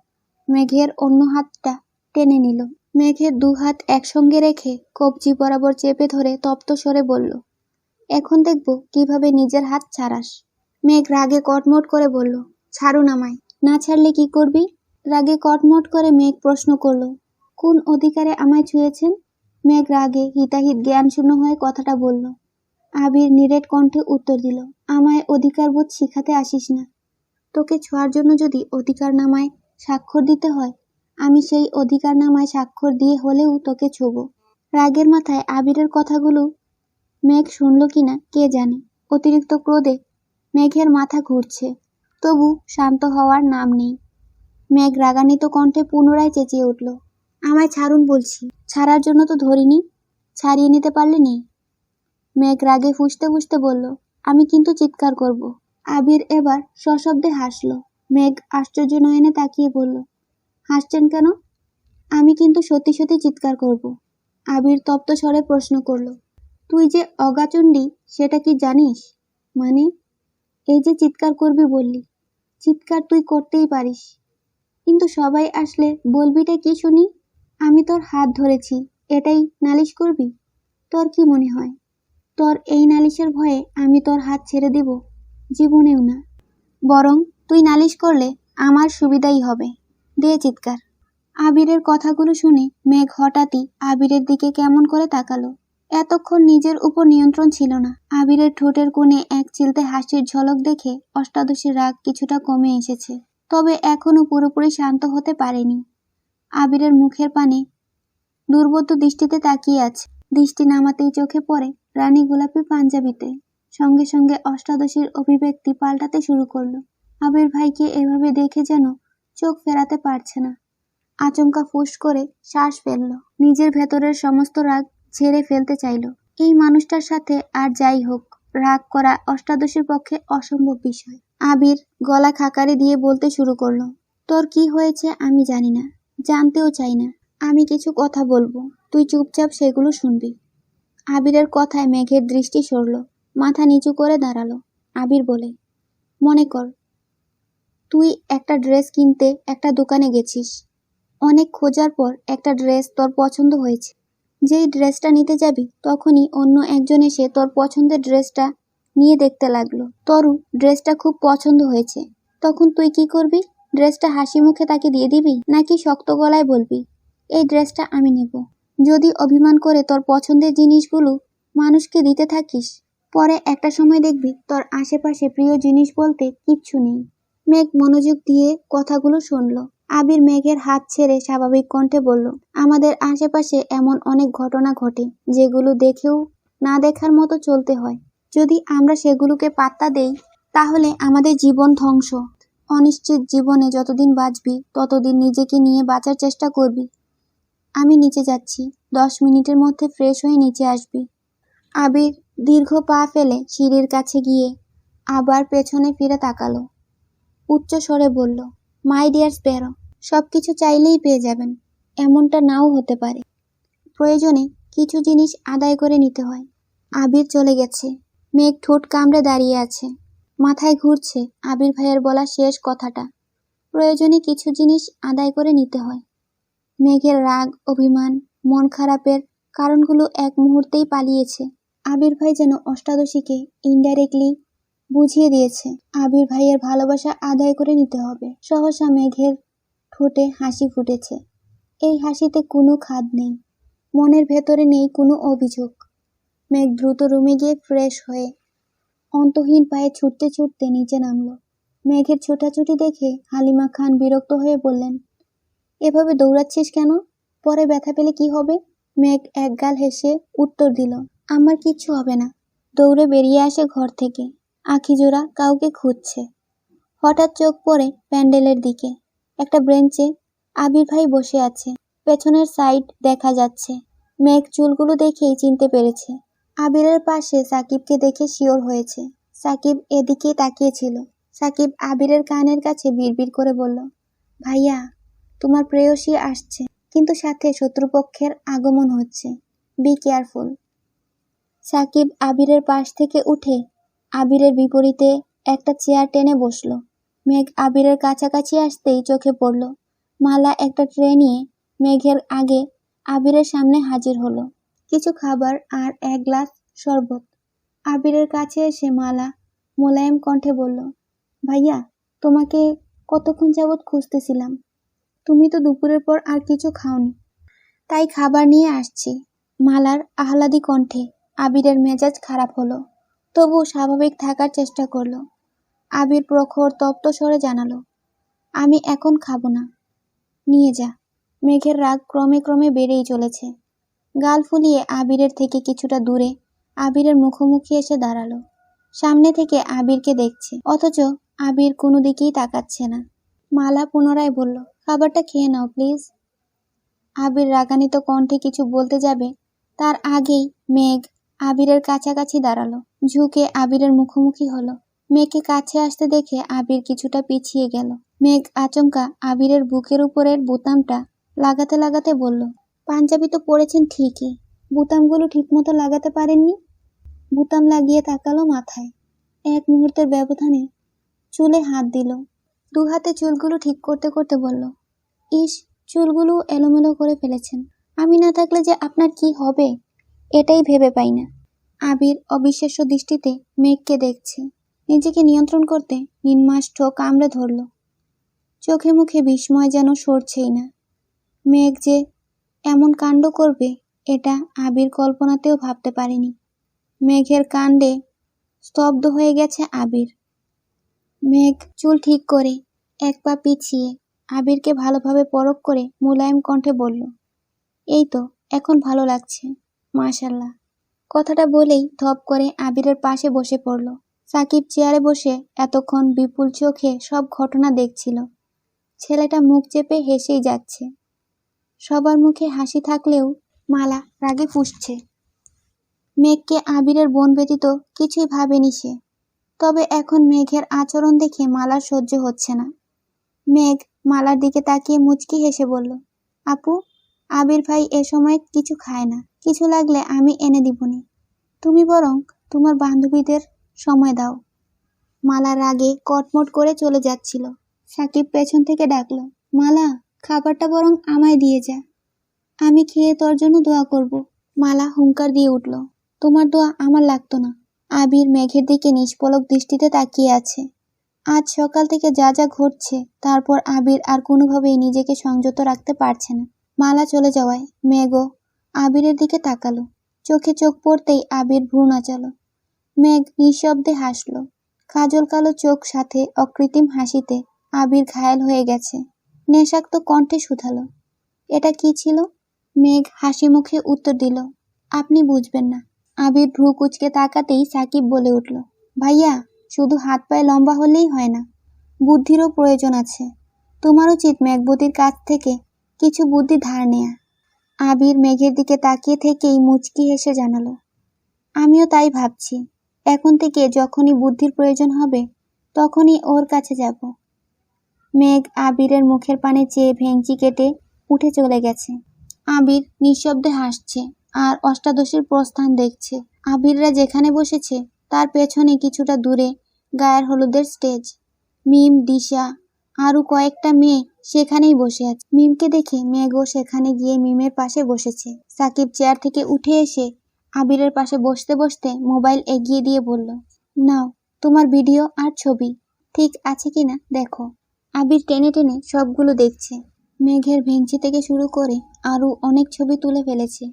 মেঘের অন্য হাতটা টেনে নিল। মেঘের 2 হাত একসঙ্গে রেখে কবজি বরাবর চেপে ধরে তপ্ত স্বরে বলল, এখন দেখব কিভাবে নিজের হাত ছাড়াস। মেঘ রাগে কটমট করে বলল, ছাড়ুন আমায়। না ছাড়লে কি করবি? রাগে কটমট করে মেঘ প্রশ্ন করল, কোন অধিকারে আমায় ছুঁয়েছেন? মেঘ রাগে হিতাহিত জ্ঞানশূন্য হয়ে কথাটা বলল। আবির নিরেট কণ্ঠে উত্তর দিল, আমায় অধিকারবোধ শিখাতে আসিস না। তোকে ছোঁয়ার জন্য যদি অধিকারনামায় স্বাক্ষর দিতে হয়, আমি সেই অধিকারনামায় স্বাক্ষর দিয়ে হলেও তোকে ছোঁব। রাগের মাথায় আবিরের কথাগুলো মেঘ শুনল কিনা কে জানে। অতিরিক্ত ক্রোধে মেঘের মাথা ঘুরছে, তবু শান্ত হওয়ার নাম নেই। মেঘ রাগান্বিত কণ্ঠে পুনরায় চেঁচিয়ে উঠল, আমায় ছাড়ুন বলছি। ছাড়ার জন্য তো ধরিনি, ছাড়িয়ে নিতে পারলে নেই। মেঘ রাগে ফুঁসতে ফুঁসতে বলল, আমি কিন্তু চিৎকার করব। আবির এবার সশব্দে হাসল। মেঘ আশ্চর্য নয়নে তাকিয়ে বলল, হাসছেন কেন? আমি কিন্তু সত্যি সত্যি চিৎকার করব। আবির তপ্ত স্বরে প্রশ্ন করল, তুই যে অগাচণ্ডী সেটা কি জানিস? মানে? এই যে চিৎকার করবি বললি, চিৎকার তুই করতেই পারিস, কিন্তু সবাই আসলে বলবিটা কি শুনি? আমি তোর হাত ধরেছি, এটাই নালিশ করবি? তোর কি মনে হয় তোর এই নালিশের ভয়ে আমি তোর হাত ছেড়ে দেব? জীবনেও না। বরং তুই নালিশ করলে আমার সুবিধাই হবে। দে চিৎকার। আবিরের কথাগুলো শুনে মেঘ হঠাৎই আবিরের দিকে কেমন করে তাকালো। এতক্ষণ নিজের উপর নিয়ন্ত্রণ ছিল না। আবিরের ঠোঁটের কোণে এক চিলতে হাসির ঝলক দেখে অষ্টাদশীর রাগ কিছুটা কমে এসেছে, তবে এখনো পুরোপুরি শান্ত হতে পারেনি। আবিরের মুখের পানে দুর্বোধ্য দৃষ্টিতে তাকিয়ে আছে। দৃষ্টি নামাতেই চোখে পড়ে রানী গোলাপি পাঞ্জাবিতে। সঙ্গে সঙ্গে অষ্টাদশীর অভিব্যক্তি পাল্টাতে শুরু করলো। আবির ভাইকে এভাবে দেখে যেন চোখ ফেরাতে পারছে না। আচমকা ফুঁস করে শ্বাস ফেলল। নিজের ভেতরের সমস্ত রাগ ঝেড়ে ফেলতে চাইল। এই মানুষটার সাথে আর যাই হোক, রাগ করা অষ্টাদশীর পক্ষে অসম্ভব বিষয়। আবির গলা খাকারি দিয়ে বলতে শুরু করলো, তোর কি হয়েছে আমি জানি না, জানতেও চাই না। আমি কিছু কথা বলবো, তুই চুপচাপ সেগুলো শুনবি। আবিরের কথায় মেঘের দৃষ্টি সরল, মাথা নিচু করে দাঁড়ালো। আবির বলে, মনে কর তুই একটা ড্রেস কিনতে একটা দোকানে গেছিস। অনেক খোঁজার পর একটা ড্রেস তোর পছন্দ হয়েছে। যেই ড্রেসটা নিতে যাবি তখনই অন্য একজন এসে তোর পছন্দের ড্রেসটা নিয়ে দেখতে লাগলো। তোরও ড্রেসটা খুব পছন্দ হয়েছে। তখন তুই কি করবি? ড্রেসটা হাসি মুখে তাকে দিয়ে দিবি, নাকি শক্ত গলায় বলবি, এই ড্রেসটা আমি নেব? যদি অভিমান করে তোর পছন্দের জিনিসগুলো মানুষকে দিতে থাকিস, পরে একটা সময় দেখবি তোর আশেপাশে প্রিয় জিনিস বলতে কিচ্ছু নেই। মেঘ মনোযোগ দিয়ে কথাগুলো শুনল। আবির মেঘের হাত ছেড়ে স্বাভাবিক কণ্ঠে বলল, আমাদের আশেপাশে এমন অনেক ঘটনা ঘটে যেগুলো দেখেও না দেখার মতো চলতে হয়। যদি আমরা সেগুলোকে পাত্তা দেই তাহলে আমাদের জীবন ধ্বংস। অনিশ্চিত জীবনে যতদিন বাঁচবি ততদিন নিজেকে নিয়ে বাঁচার চেষ্টা করবি। আমি নিচে যাচ্ছি, 10 মিনিটের মধ্যে ফ্রেশ হয়ে নিচে আসবি। আবির দীর্ঘ পা ফেলে সিঁড়ির কাছে গিয়ে আবার পেছনে ফিরে তাকালো। উচ্চ স্বরে বলল, মাই ডিয়ার স্প্যারো, সবকিছু চাইলেই পেয়ে যাবেন, এমনটা নাও হতে পারে। প্রয়োজনে কিছু জিনিস আদায় করে নিতে হয়। আবির চলে গেছে। মেঘ ঠোঁট কামড়ে দাঁড়িয়ে আছে। মাথায় ঘুরছে আবির ভাইয়ের বলা শেষ কথাটা, প্রয়োজনে কিছু জিনিস আদায় করে নিতে হয়। মেঘের রাগ, অভিমান, মন খারাপের কারণগুলো এক মুহূর্তেই পালিয়েছে। আবির ভাই যেন অষ্টাদশীকে ইনডাইরেক্টলি বুঝিয়ে দিয়েছে আবির ভাইয়ের ভালোবাসা আদায় করে নিতে হবে। সহসা মেঘের ঠোঁটে হাসি ফুটেছে। এই হাসিতে কোনো খাদ নেই, মনের ভেতরে নেই কোনো অভিযোগ। মেঘ দ্রুত রুমে গিয়ে ফ্রেশ হয়ে অন্তহীন পায়ে ছুটতে ছুটতে নিচে নামলো। মেঘের ছোটাছুটি দেখে হালিমা খান বিরক্ত হয়ে বললেন, এভাবে দৌড়াচ্ছিস কেন? পরে ব্যথা পেলে কি হবে? মেঘ একগাল হেসে উত্তর দিল, আমার কিচ্ছু হবে না। দৌড়ে বেরিয়ে আসে ঘর থেকে। আখিজোড়া কাউকে খুঁজছে। হঠাৎ চোখ পড়ে প্যান্ডেলের দিকে। একটা বেঞ্চে আবির ভাই বসে আছে। পেছনের সাইড দেখা যাচ্ছে। মেঘ চুলগুলো দেখেই চিনতে পেরেছে। আবিরের পাশে সাকিবকে দেখে শিওর হয়েছে। সাকিব এদিকেই তাকিয়েছিল। সাকিব আবিরের কানের কাছে বিড়বিড় করে বলল, ভাইয়া, তোমার প্রেয়সী আসছে, কিন্তু সাথে শত্রুপক্ষের আগমন হচ্ছে, বি কেয়ারফুল। সাকিব আবিরের পাশ থেকে উঠে আবিরের বিপরীতে একটা চেয়ার টেনে বসল। মেঘ আবিরের কাছাকাছি আসতেই চোখে পড়ল মালা একটা ট্রে নিয়ে মেঘের আগে আবিরের সামনে হাজির হলো। কিছু খাবার আর এক গ্লাস শরবত। আবিরের কাছে এসে মালা মোলায়েম কণ্ঠে বলল, ভাইয়া, তোমাকে কতক্ষণ যাবৎ খুঁজতেছিলাম। তুমি তো দুপুরের পর আর কিছু খাওনি, তাই খাবার নিয়ে আসছি। মালার আহ্লাদী কণ্ঠে আবিরের মেজাজ খারাপ হলো, তবু স্বাভাবিক থাকার চেষ্টা করলো। আবির প্রখর তপ্ত স্বরে জানালো, আমি এখন খাবো না, নিয়ে যা। মেঘের রাগ ক্রমে ক্রমে বেড়েই চলেছে। গাল ফুলিয়ে আবিরের থেকে কিছুটা দূরে আবিরের মুখোমুখি এসে দাঁড়ালো। সামনে থেকে আবিরকে দেখছে, অথচ আবির কোনো দিকেই তাকাচ্ছে না। মালা পুনরায় বলল, খাবারটা খেয়ে নাও প্লিজ। আবির রাগান্বিত কণ্ঠে কিছু বলতে যাবে, তার আগেই মেঘ আবিরের কাছাকাছি দাঁড়ালো, ঝুঁকে আবিরের মুখোমুখি হলো। মেঘকে কাছে আসতে দেখে আবির কিছুটা পিছিয়ে গেল। মেঘ আচমকা আবিরের বুকের উপরের বোতামটা লাগাতে লাগাতে বলল, পাঞ্জাবি তো পরেছেন ঠিকই, বোতামগুলো ঠিকমতো লাগাতে পারেননি। বোতাম লাগিয়ে তাকালো মাথায়। এক মুহূর্তের ব্যবধানে চুলে হাত দিল, দু হাতে চুলগুলো ঠিক করতে করতে বলল, ইস, চুলগুলো এলোমেলো করে ফেলেছেন। আমি না থাকলে যে আপনার কি হবে এটাই ভেবে পাই না। আবির অবিশ্বাস্য দৃষ্টিতে মেঘকে দেখছে। নিজেকে নিয়ন্ত্রণ করতে নির্মাষ্ট কামড়ে ধরল। চোখে মুখে বিস্ময় যেন সরছেই না। মেঘ যে এমন কাণ্ড করবে এটা আবির কল্পনাতেও ভাবতে পারেনি। মেঘের কাণ্ডে স্তব্ধ হয়ে গেছে আবির। মেঘ চুল ঠিক করে এক পা পিছিয়ে আবিরকে ভালোভাবে পরখ করে মোলায়েম কণ্ঠে বলল, এই তো এখন ভালো লাগছে, মাশাআল্লাহ। কথাটা বলেই ধপ করে আবিরের পাশে বসে পড়ল। সাকিব চেয়ারে বসে এতক্ষণ বিপুল চোখে সব ঘটনা দেখছিল। ছেলেটা মুখ চেপে হেসেই যাচ্ছে। সবার মুখে হাসি থাকলেও মালা রাগে ফুঁসছে। মেঘকে আবিরের বোন ব্যতীত কিছুই ভাবেনি সে। তবে এখন মেঘের আচরণ দেখে মালার সহ্য হচ্ছে না। মেঘ মালার দিকে তাকিয়ে মুচকি হেসে বলল, আপু, আবির ভাই এ সময় কিছু খায় না, কিছু লাগলে আমি এনে দিবনি। তুমি বরং তোমার বান্ধবীদের সময় দাও। মালা রাগে কটমট করে চলে যাচ্ছিল। সাকিব পেছন থেকে ডাকল, মালা, খাবারটা বরং আমায় দিয়ে যা, আমি খেয়ে তোর জন্য দোয়া করব। মালা হুঙ্কার দিয়ে উঠল, তোমার দোয়া আমার লাগতো না। আবির মেঘের দিকে নিষ্পলক দৃষ্টিতে তাকিয়ে আছে। আজ সকাল থেকে যা যা ঘটছে তারপর আবির আর কোনোভাবেই নিজেকে সংযত রাখতে পারছে না। মালা চলে যাওয়ায় মেঘও আবিরের দিকে তাকালো। চোখে চোখ পড়তেই আবির ভ্রু নাচালো। মেঘ নিঃশব্দে হাসল। কাজল কালো চোখ সাথে অকৃত্রিম হাসিতে আবির ঘায়েল হয়ে গেছে। নেশাক্ত কণ্ঠে শুধালো, এটা কি ছিল? মেঘ হাসি মুখে উত্তর দিল, আপনি বুঝবেন না। আবির ভ্রু কুচকে তাকাতেই সাকিব বলে উঠল, ভাইয়া, শুধু হাত পায়ে লম্বা হলেই হয় না, বুদ্ধিরও প্রয়োজন আছে। তোমার উচিত মেঘবতীর কাছ থেকে কিছু বুদ্ধি ধার নেয়া। আবির মেঘের দিকে তাকিয়ে থেকেই মুচকি হেসে জানালো, আমিও তাই ভাবছি। এখন থেকে যখনই বুদ্ধির প্রয়োজন হবে তখনই ওর কাছে যাব। মেঘ আবিরের মুখের পানে চেয়ে ভেংচি কেটে উঠে চলে গেছে। আবির নিঃশব্দে হাসছে আর অষ্টাদশীর প্রস্থান দেখছে। আবিররা যেখানে বসেছে তার পেছনে কিছুটা দূরে গায়ের হলুদের স্টেজ। মিম, দিশা আরও কয়েকটা মেয়ে সেখানেই বসে আছে। মিমকে দেখে মেঘও সেখানে গিয়ে মিমের পাশে বসেছে। সাকিব চেয়ার থেকে উঠে এসে আবিরের পাশে বসতে বসতে মোবাইল এগিয়ে দিয়ে বলল, নাও তোমার ভিডিও আর ছবি, ঠিক আছে কিনা দেখো। আবির টেনে টেনে সবগুলো দেখছে। মেঘের ভেংচি থেকে শুরু করে আরও অনেক ছবি তুলে ফেলেছে।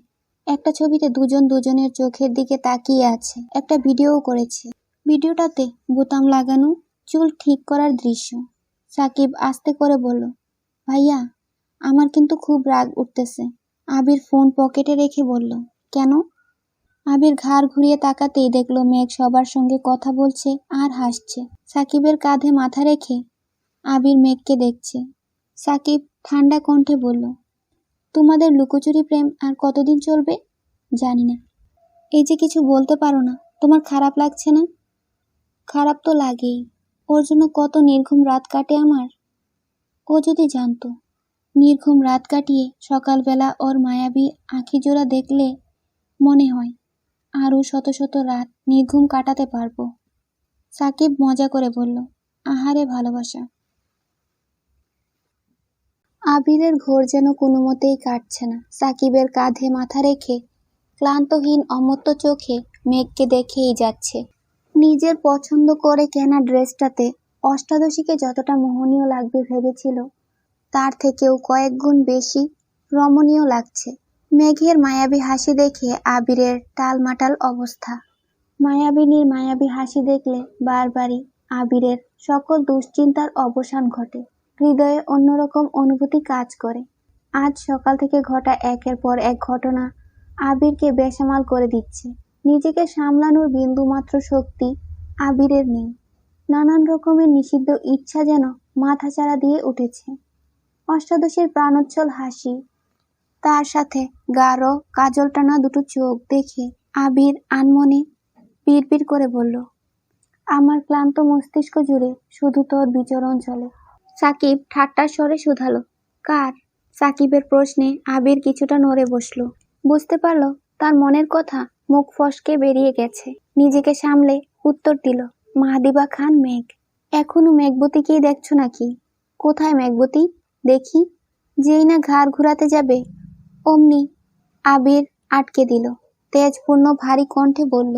একটা ছবিতে দুজন দুজনের চোখের দিকে তাকিয়ে আছে। একটা ভিডিও করেছে। ভিডিওটাতে বোতাম লাগানো, চুল ঠিক করার দৃশ্য। সাকিব আস্তে করে বলল, ভাইয়া, আমার কিন্তু খুব রাগ উঠতেছে। আবির ফোন পকেটে রেখে বলল, কেন? আবির ঘাড় ঘুরিয়ে তাকাতেই দেখলো মেঘ সবার সঙ্গে কথা বলছে আর হাসছে। সাকিবের কাঁধে মাথা রেখে আবির মেঘকে দেখছে। সাকিব ঠান্ডা কণ্ঠে বলল, তোমাদের লুকোচুরি প্রেম আর কতদিন চলবে জানি না। এই যে কিছু বলতে পারো না, তোমার খারাপ লাগছে না? খারাপ তো লাগেই, ওর জন্য কত নির্ঘুম রাত কাটে আমার। ও যদি জানতো, নির্ঘুম রাত কাটিয়ে সকালবেলা ওর মায়াবী আঁখি জোড়া দেখলে মনে হয় আরও শত শত রাত নির্ঘুম কাটাতে পারবো। সাকিব মজা করে বলল, আহারে ভালোবাসা। আবিরের ঘোর যেন কোনো মতেই কাটছে না। সাকিবের কাঁধে মাথা রেখে ক্লান্তহীন অমত্ত চোখে মেঘকে দেখেই যাচ্ছে। নিজের পছন্দ করে কেনা ড্রেসটাতে অষ্টাদশীকে যতটা মোহনীয় লাগবে ভেবেছিল তার থেকেও কয়েক গুণ বেশি রমণীয় লাগছে। মেঘের মায়াবী হাসি দেখে আবিরের টালমাটাল অবস্থা। মায়াবিনীর মায়াবী হাসি দেখলে বারবারই আবিরের সকল দুশ্চিন্তার অবসান ঘটে। হৃদয়ে অন্যরকম অনুভূতি কাজ করে। আজ সকাল থেকে ঘটা একের পর এক ঘটনা আবিরকে বেসামাল করে দিচ্ছে। নিজেকে সামলানোর বিন্দুমাত্র শক্তি আবিরের নেই। নানান রকমের নিষিদ্ধ ইচ্ছা যেন মাথাচাড়া দিয়ে উঠেছে। অষ্টাদশের প্রাণোচ্ছল হাসি, তার সাথে গাঢ় কাজল টানা দুটো চোখ দেখে আবির আনমনে বিড়বিড় করে বলল, আমার ক্লান্ত মস্তিষ্ক জুড়ে শুধু তোর বিচরণ চলে। সাকিব ঠাট্টার স্বরে শুধালো, কার? সাকিবের প্রশ্নে আবির কিছুটা নড়ে বসল। বুঝতে পারল তার মনের কথা মুখ ফসকে বেরিয়ে গেছে। নিজেকে সামলে উত্তর দিল, মাহাদিবা খান মেঘ। এখনো মেঘবতীকেই দেখছো নাকি? কোথায় মেঘবতী? দেখি। যেই না ঘাড় ঘুরাতে যাবে অমনি আবির আটকে দিল। তেজপূর্ণ ভারী কণ্ঠে বলল,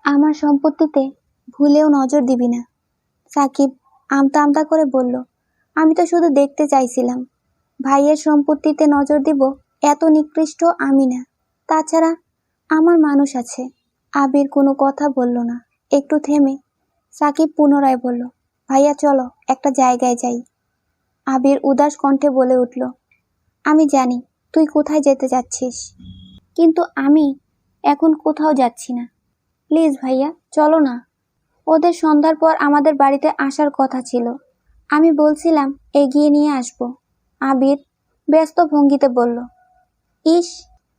আমার সম্পত্তিতে ভুলেও নজর দিবি না। সাকিব আমতা আমতা করে বলল, আমি তো শুধু দেখতে চাইছিলাম। ভাইয়ের সম্পত্তিতে নজর দিব এত নিকৃষ্ট আমি না। তাছাড়া আমার মানুষ আছে। আবির কোনো কথা বলল না। একটু থেমে সাকিব পুনরায় বলল, ভাইয়া চলো একটা জায়গায় যাই। আবির উদাস কণ্ঠে বলে উঠল, আমি জানি তুই কোথায় যেতে যাচ্ছিস, কিন্তু আমি এখন কোথাও যাচ্ছি না। প্লিজ ভাইয়া চলো না। ওদের সন্ধ্যার পর আমাদের বাড়িতে আসার কথা ছিল। আমি বলছিলাম এগিয়ে নিয়ে আসব। আবির ব্যস্ত ভঙ্গিতে বলল, ইস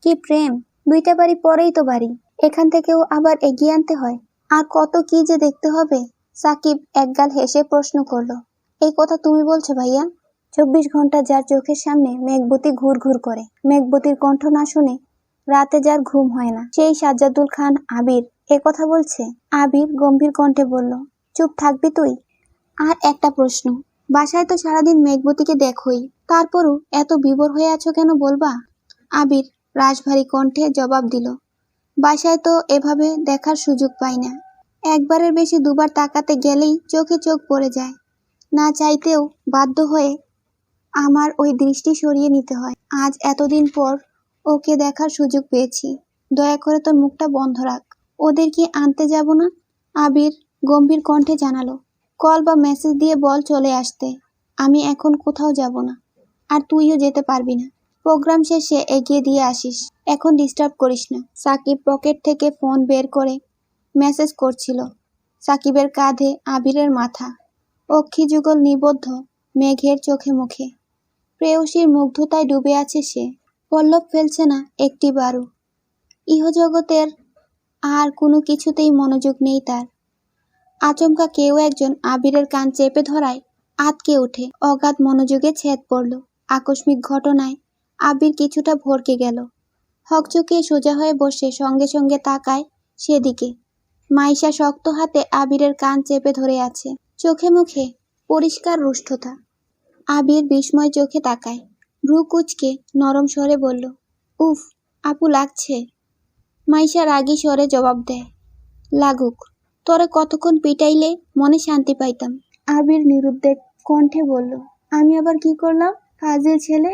কি প্রেম! দুইটা বাড়ি পরেই তো বাড়ি, এখান থেকেও আবার এগিয়ে আনতে হয়। আর কত কি যে দেখতে হবে। সাকিব একগাল হেসে প্রশ্ন করল, এই কথা তুমি বলছো ভাইয়া? 24 ঘন্টা যার চোখের সামনে মেঘবতী ঘুর ঘুর করে, মেঘবতীর কণ্ঠ না শুনে রাতে যার ঘুম হয় না, সেই সাজ্জাদুল খান আবির এ কথা বলছে? আবির গম্ভীর কণ্ঠে বলল, চুপ থাকবি তুই? আর একটা প্রশ্ন, বাসায় তো সারাদিন মেঘবতীকে দেখোই, তারপরও এত বিভোর হয়ে আছো কেন বলবা? আবির রাশভারী কণ্ঠে জবাব দিল, বাসায় তো এভাবে দেখার সুযোগ পাই না। একবারের বেশি দুবার তাকাতে গেলেই চোখে চোখ পড়ে যায়। না চাইতেও বাধ্য হয়ে আমার ওই দৃষ্টি সরিয়ে নিতে হয়। আজ এতদিন পর ওকে দেখার সুযোগ পেয়েছি। দয়া করে তোর মুখটা বন্ধ রাখ। ওদের কি আনতে যাব না? আবির গম্ভীর কণ্ঠে জানালো, কল বা মেসেজ দিয়ে বল চলে আসতে। আমি এখন কোথাও যাব না, আর তুইও যেতে পারবি না। প্রোগ্রাম শেষে এগিয়ে দিয়ে আসিস, এখন ডিস্টার্ব করিস না। সাকিব পকেট থেকে ফোন বের করে মেসেজ করছিল। সাকিবের কাঁধে আবিরের মাথা, অক্ষিযুগল নিবদ্ধ মেঘের চোখে মুখে। প্রেয়সীর মুগ্ধতায় ডুবে আছে সে, পল্লব ফেলছে না একটি বারও। ইহজগতের আর কোনো কিছুতেই মনোযোগ নেই তার। আচমকা কেউ একজন আবিরের কান চেপে ধরায় আঁতকে ওঠে, অগাধ মনোযোগে ছেদ পড়ল। আকস্মিক ঘটনায় আবির কিছুটা ভরকে গেল। হকচকিয়ে সোজা হয়ে বসে সঙ্গে সঙ্গে তাকায় সেদিকে। মাইশা শক্ত হাতে আবিরের কান চেপে ধরে আছে, চোখে মুখে পরিষ্কার রুষ্টতা। আবির বিস্ময় চোখে তাকায়, ভ্রু কুঁচকে নরম স্বরে বলল, উফ আপু লাগছে। মাইশা রাগী স্বরে জবাব দেয়, লাগুক, তোরে কতক্ষণ পিটাইলে মনে শান্তি পাইতাম। আবির নিরুদ্বেগ কণ্ঠে বলল, আমি আবার কি করলাম? ফাজিল ছেলে,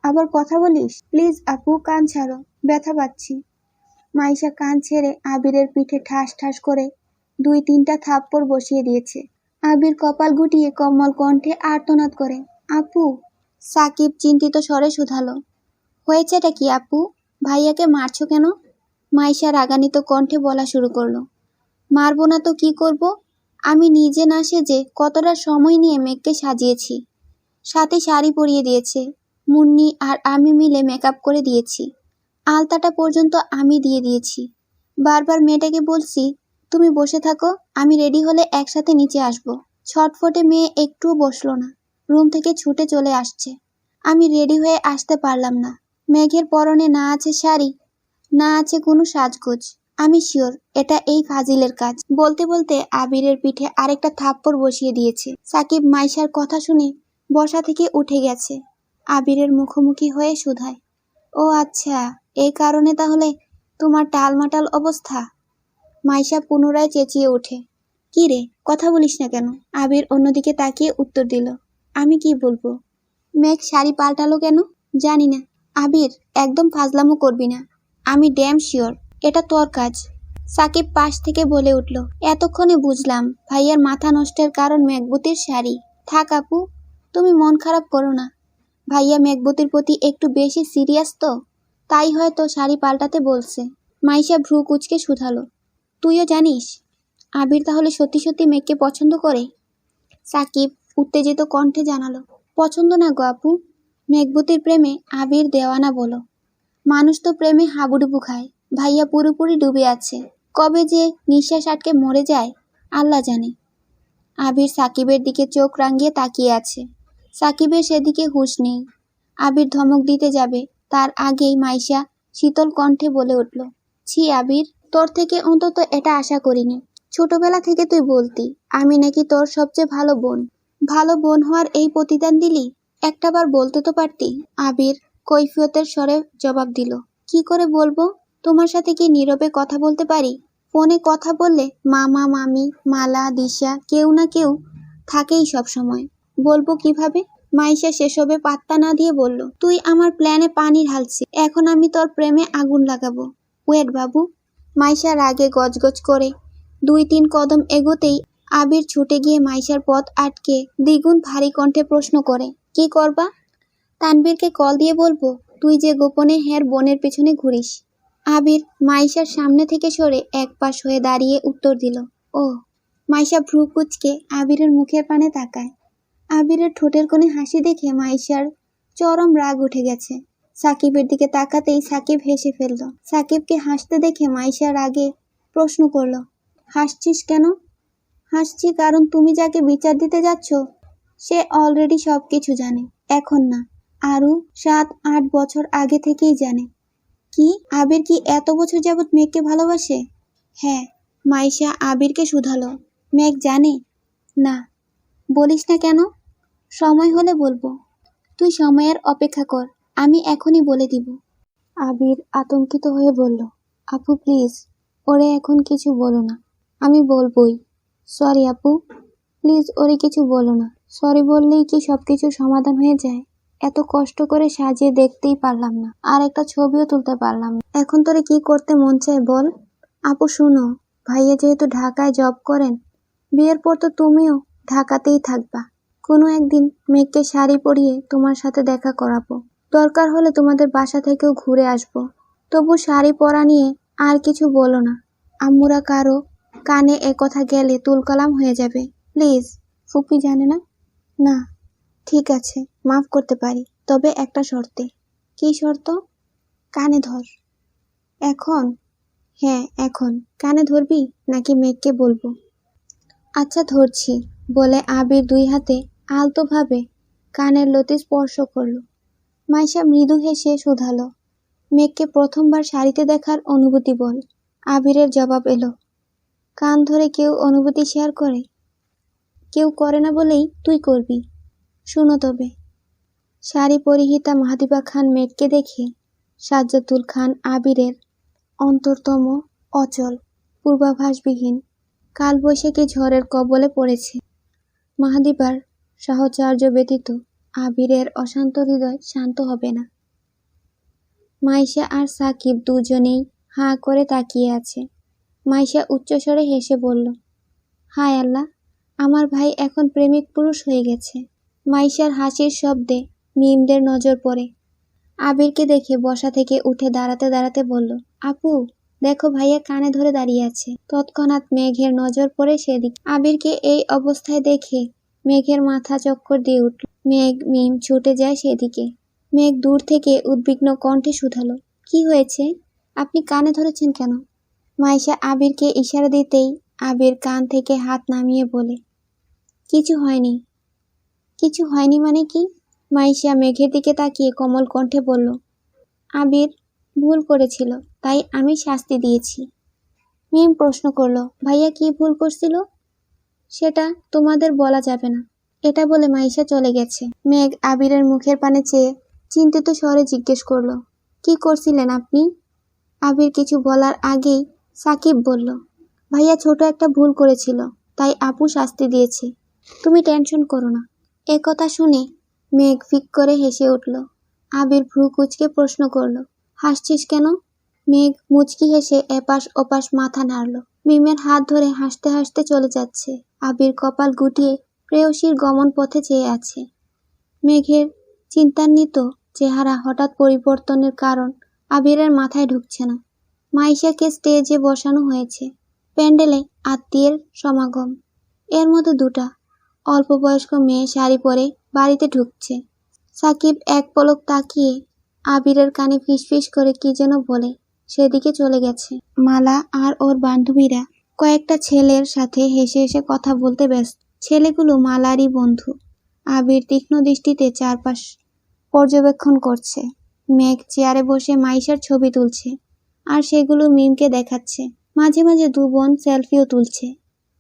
আবার কথা বলিস? প্লিজ আপু কান ছাড়ো, ব্যথা পাচ্ছি। মাইশা কান ছেড়ে আবিরের পিঠে ঠাস ঠাস করে 2-3টা থাপ্পড় বসিয়ে দিয়েছে। আবির কপাল গুটিয়ে কোমল কণ্ঠে আর্তনাদ করে, আপু। সাকিব চিন্তিত স্বরে শুধালো, হয়েছেটা কি আপু? ভাইয়াকে মারছো কেন? মাইশা রাগান্বিত কণ্ঠে বলা শুরু করলো, মারবো না তো কি করব? আমি নিজে না সেজে কতটা সময় নিয়ে মেঘকে সাজিয়েছি, সাথে শাড়ি পরিয়ে দিয়েছে, মুন্নি আর আমি মিলে মেকআপ করে দিয়েছি, আলতাটা পর্যন্ত আমি দিয়ে দিয়েছি। বারবার মেয়েটাকে বলছি তুমি বসে থাকো, আমি রেডি হলে একসাথে নিচে আসবো। ছটফটে মেয়ে একটুও বসলো না, রুম থেকে ছুটে চলে আসছে। আমি রেডি হয়ে আসতে পারলাম না। মেঘের পরনে না আছে শাড়ি, না আছে কোনো সাজগোজ। আমি শিওর এটা এই ফাজিলের কাজ। বলতে বলতে আবিরের পিঠে আরেকটা থাপ্পড় বসিয়ে দিয়েছে। সাকিব মাইশার কথা শুনে বসা থেকে উঠে গেছে, আবিরের মুখোমুখি হয়ে শুধায়, ও আচ্ছা, এই কারণে তাহলে তোমার টালমাটাল অবস্থা। মাইশা পুনরায় চেঁচিয়ে ওঠে, কি রে কথা বলিস না কেন? আবির অন্যদিকে তাকিয়ে উত্তর দিল, আমি কি বলবো? মেঘ শাড়ি পাল্টালো কেন? জানি না। আবির একদম ফাজলামো করবি না, আমি ড্যাম শিওর এটা তোর কাজ। সাকিব পাশ থেকে বলে উঠল, এতক্ষণে বুঝলাম ভাইয়ার মাথা নষ্টের কারণ মেঘবতীর শাড়ি। থাক আপু, তুমি মন খারাপ করো না। ভাইয়া মেঘবতীর প্রতি একটু বেশি সিরিয়াস তো, তাই হয়তো শাড়ি পাল্টাতে বলছে। মাইশা ভ্রু কুঁচকে শুধালো, তুইও জানিস? আবির তাহলে সত্যি সত্যি মেঘকে পছন্দ করে? সাকিব উত্তেজিত কণ্ঠে জানালো, পছন্দ না গো আপু, মেঘবতীর প্রেমে আবির দেওয়ানা বলো। মানুষ তো প্রেমে হাবুডুবু খায়, ভাইয়া পুরোপুরি ডুবে আছে, কবে যে নিঃশ্বাস আটকে মরে যায় আল্লাহ জানে। আবির সাকিবের দিকে চোখ রাঙিয়ে তাকিয়ে আছে। সাকিবের সেদিকে হুঁশ নেই। আবির ধমক দিতে যাবে, তার আগেই মাইশা শীতল কণ্ঠে বলে উঠল, ছি আবির, তোর থেকে অন্তত এটা আশা করিনি। ছোটবেলা থেকে তুই বলতি আমি নাকি তোর সবচেয়ে ভালো বোন। ভালো বোন হওয়ার এই প্রতিদান দিলি? একটাবার বলতে তো পারতি। আবির কৈফিয়তের স্বরে জবাব দিল, কি করে বলবো? তোমার সাথে কি নীরবে কথা বলতে পারি? ফোনে কথা বললে মামা মামি মালা দিশা কেউ না কেউ থাকেই সব সময়। বলবো কিভাবে? মাইশা সেসবে পাত্তা না দিয়ে বলল, তুই আমার প্ল্যানে পানি ঢালছি, এখন আমি তোর প্রেমে আগুন লাগাবো। ওয়েট বাবু। মাইশা রাগে গজগজ করে 2-3 কদম এগোতেই আবির ছুটে গিয়ে মাইশার পথ আটকে দ্বিগুণ ভারী কণ্ঠে প্রশ্ন করে, কি করবা? তানবীরকে কল দিয়ে বলবো তুই যে গোপনে হের বোনের পেছনে ঘুরিস। আবির মাইশার সামনে থেকে সরে এক পাশ হয়ে দাঁড়িয়ে উত্তর দিল, ও। মাইশা ভ্রু কুঁচকে আবিরের মুখের পানে তাকায়। আবিরের ঠোঁটের কোণে হাসি দেখে মাইশার চরম রাগ উঠে গেছে। সাকিবের দিকে তাকাতেই সাকিব হেসে ফেলল। সাকিবকে হাসতে দেখে মাইশা রাগে প্রশ্ন করল, হাসছিস কেন? হাসছি কারণ তুমি যাকে বিচার দিতে যাচ্ছ সে অলরেডি সবকিছু জানে। এখন না, আরও 7-8 বছর আগে থেকেই জানে। কি? আবির কি এত বছর যাবৎ মেঘকে ভালোবাসে? হ্যাঁ। মাইশা আবিরকে শুধালো, মেঘ জানে? না। বলিস না কেন? সময় হলে বলবো। তুই সময়ের অপেক্ষা কর, আমি এখনই বলে দিব। আবির আতঙ্কিত হয়ে বলল, আপু প্লিজ, ওরে এখন কিছু বলো না। আমি বলবোই। সরি আপু, প্লিজ ওরে কিছু বলো না। সরি বললেই কি সবকিছু সমাধান হয়ে যায়? এত কষ্ট করে সাজিয়ে দেখতেই পারলাম না, আর একটা ছবিও তুলতে পারলাম না। এখন তোরে কি করতে মন চায় বল? আপু শুনো, ভাইয়া যেহেতু ঢাকায় জব করেন, বিয়ের পর তো তুমিও ঢাকাতেই থাকবা। কোনো একদিন মেঘকে শাড়ি পরিয়ে তোমার সাথে দেখা করাবো। দরকার হলে তোমাদের বাসা থেকেও ঘুরে আসবো। তবু শাড়ি পরা নিয়ে আর কিছু বলো না। আম্মুরা কারো কানে এ কথা গেলে তুলকালাম হয়ে যাবে। প্লিজ। ফুপি জানে না? না। ঠিক আছে, মাফ করতে পারি, তবে একটা শর্তে। কি শর্ত? কানে ধর। এখন? হ্যাঁ এখন। কানে ধরবি নাকি মেঘকে বলবো? আচ্ছা ধরছি, বলে আবির 2 হাতে আলতোভাবে কানের লতি স্পর্শ করল। মাইশা মৃদু হেসে শুধালো, মেঘকে প্রথমবার শাড়িতে দেখার অনুভূতি বল। আবিরের জবাব এলো, কান ধরে কেউ অনুভূতি শেয়ার করে? কেউ করে না বলেই তুই করবি। শুনো তবে। শাড়ি পরিহিতা মাহদিবা খান মেঘকে দেখে সাজ্জাদুল খান আবিরের অন্তরতম অচল, পূর্বাভাসবিহীন কালবৈশাখী ঝড়ের কবলে পড়েছে। মাহদিবার সাহচর্য ব্যতীত আবিরের অশান্ত হৃদয় শান্ত হবে না। মাইশা আর সাকিব দুজনেই হাঁ করে তাকিয়ে আছে। মাইশা উচ্চস্বরে হেসে বলল, হায় আল্লাহ, আমার ভাই এখন প্রেমিক পুরুষ হয়ে গেছে। মাইশার হাসির শব্দে মিমদের নজর পড়ে। আবিরকে দেখে বসা থেকে উঠে দাঁড়াতে দাঁড়াতে বলল, আপু দেখো ভাইয়া কানে ধরে দাঁড়িয়ে আছে। তৎক্ষণাৎ মেঘের নজর পড়ে সেদিকে। আবিরকে এই অবস্থায় দেখে মেঘের মাথা চক্কর দিয়ে উঠল। মেঘ মিম ছুটে যায় সেদিকে। মেঘ দূর থেকে উদ্বিগ্ন কণ্ঠে শুধালো, কি হয়েছে? আপনি কানে ধরেছেন কেন? মাইশা আবিরকে ইশারা দিতেই আবির কান থেকে হাত নামিয়ে বলে, কিছু হয়নি। কিছু হয়নি মানে কি? মাইশা মেঘের দিকে তাকিয়ে কোমল কণ্ঠে বলল, আবির ভুল করেছিল, তাই আমি শাস্তি দিয়েছি। মিম প্রশ্ন করল, ভাইয়া কি ভুল করছিল? সেটা তোমাদের বলা যাবে না। এটা বলে মাইশা চলে গেছে। মেঘ আবিরের মুখের পানে চেয়ে চিন্তিত স্বরে জিজ্ঞেস করল, কি করছিলেন আপনি? আবির কিছু বলার আগেই সাকিব বলল, ভাইয়া ছোট একটা ভুল করেছিল, তাই আপু শাস্তি দিয়েছে। তুমি টেনশন করো না। এ কথা শুনে মেঘ ফিক করে হেসে উঠল। আবির ভ্রু কুঁচকে প্রশ্ন করল, হাসছিস কেন? মেঘ মুচকি হেসে এপাশ ওপাশ মাথা নাড়ল। মিমের হাত ধরে হাসতে হাসতে চলে যাচ্ছে। আবির কপাল গুটিয়ে প্রেয়সীর গমন পথে চেয়ে আছে। মেঘের চিন্তান্বিত চেহারা হঠাৎ পরিবর্তনের কারণ আবিরের মাথায় ঢুকছে না। মাইশাকে স্টেজে বসানো হয়েছে। প্যান্ডেলে আত্মীয়ের সমাগম। এর মধ্যে দুটা অল্প বয়স্ক মেয়ে শাড়ি পরে বাড়িতে ঢুকছে। সাকিব এক পলক তাকিয়ে আবিরের কানে ফিসফিস করে কি যেন বলে সেদিকে চলে গেছে। মালা আর ওর বান্ধবীরা কয়েকটা ছেলের সাথে হেসে হেসে কথা বলতে ব্যস্ত। ছেলেগুলো মালারই বন্ধু। আবির তীক্ষ্ণ দৃষ্টিতে চারপাশ পর্যবেক্ষণ করছে। মেঘ চেয়ারে বসে মাইশার ছবি তুলছে আর সেগুলো মিমকে দেখাচ্ছে। মাঝে মাঝে দু বোন সেলফিও তুলছে।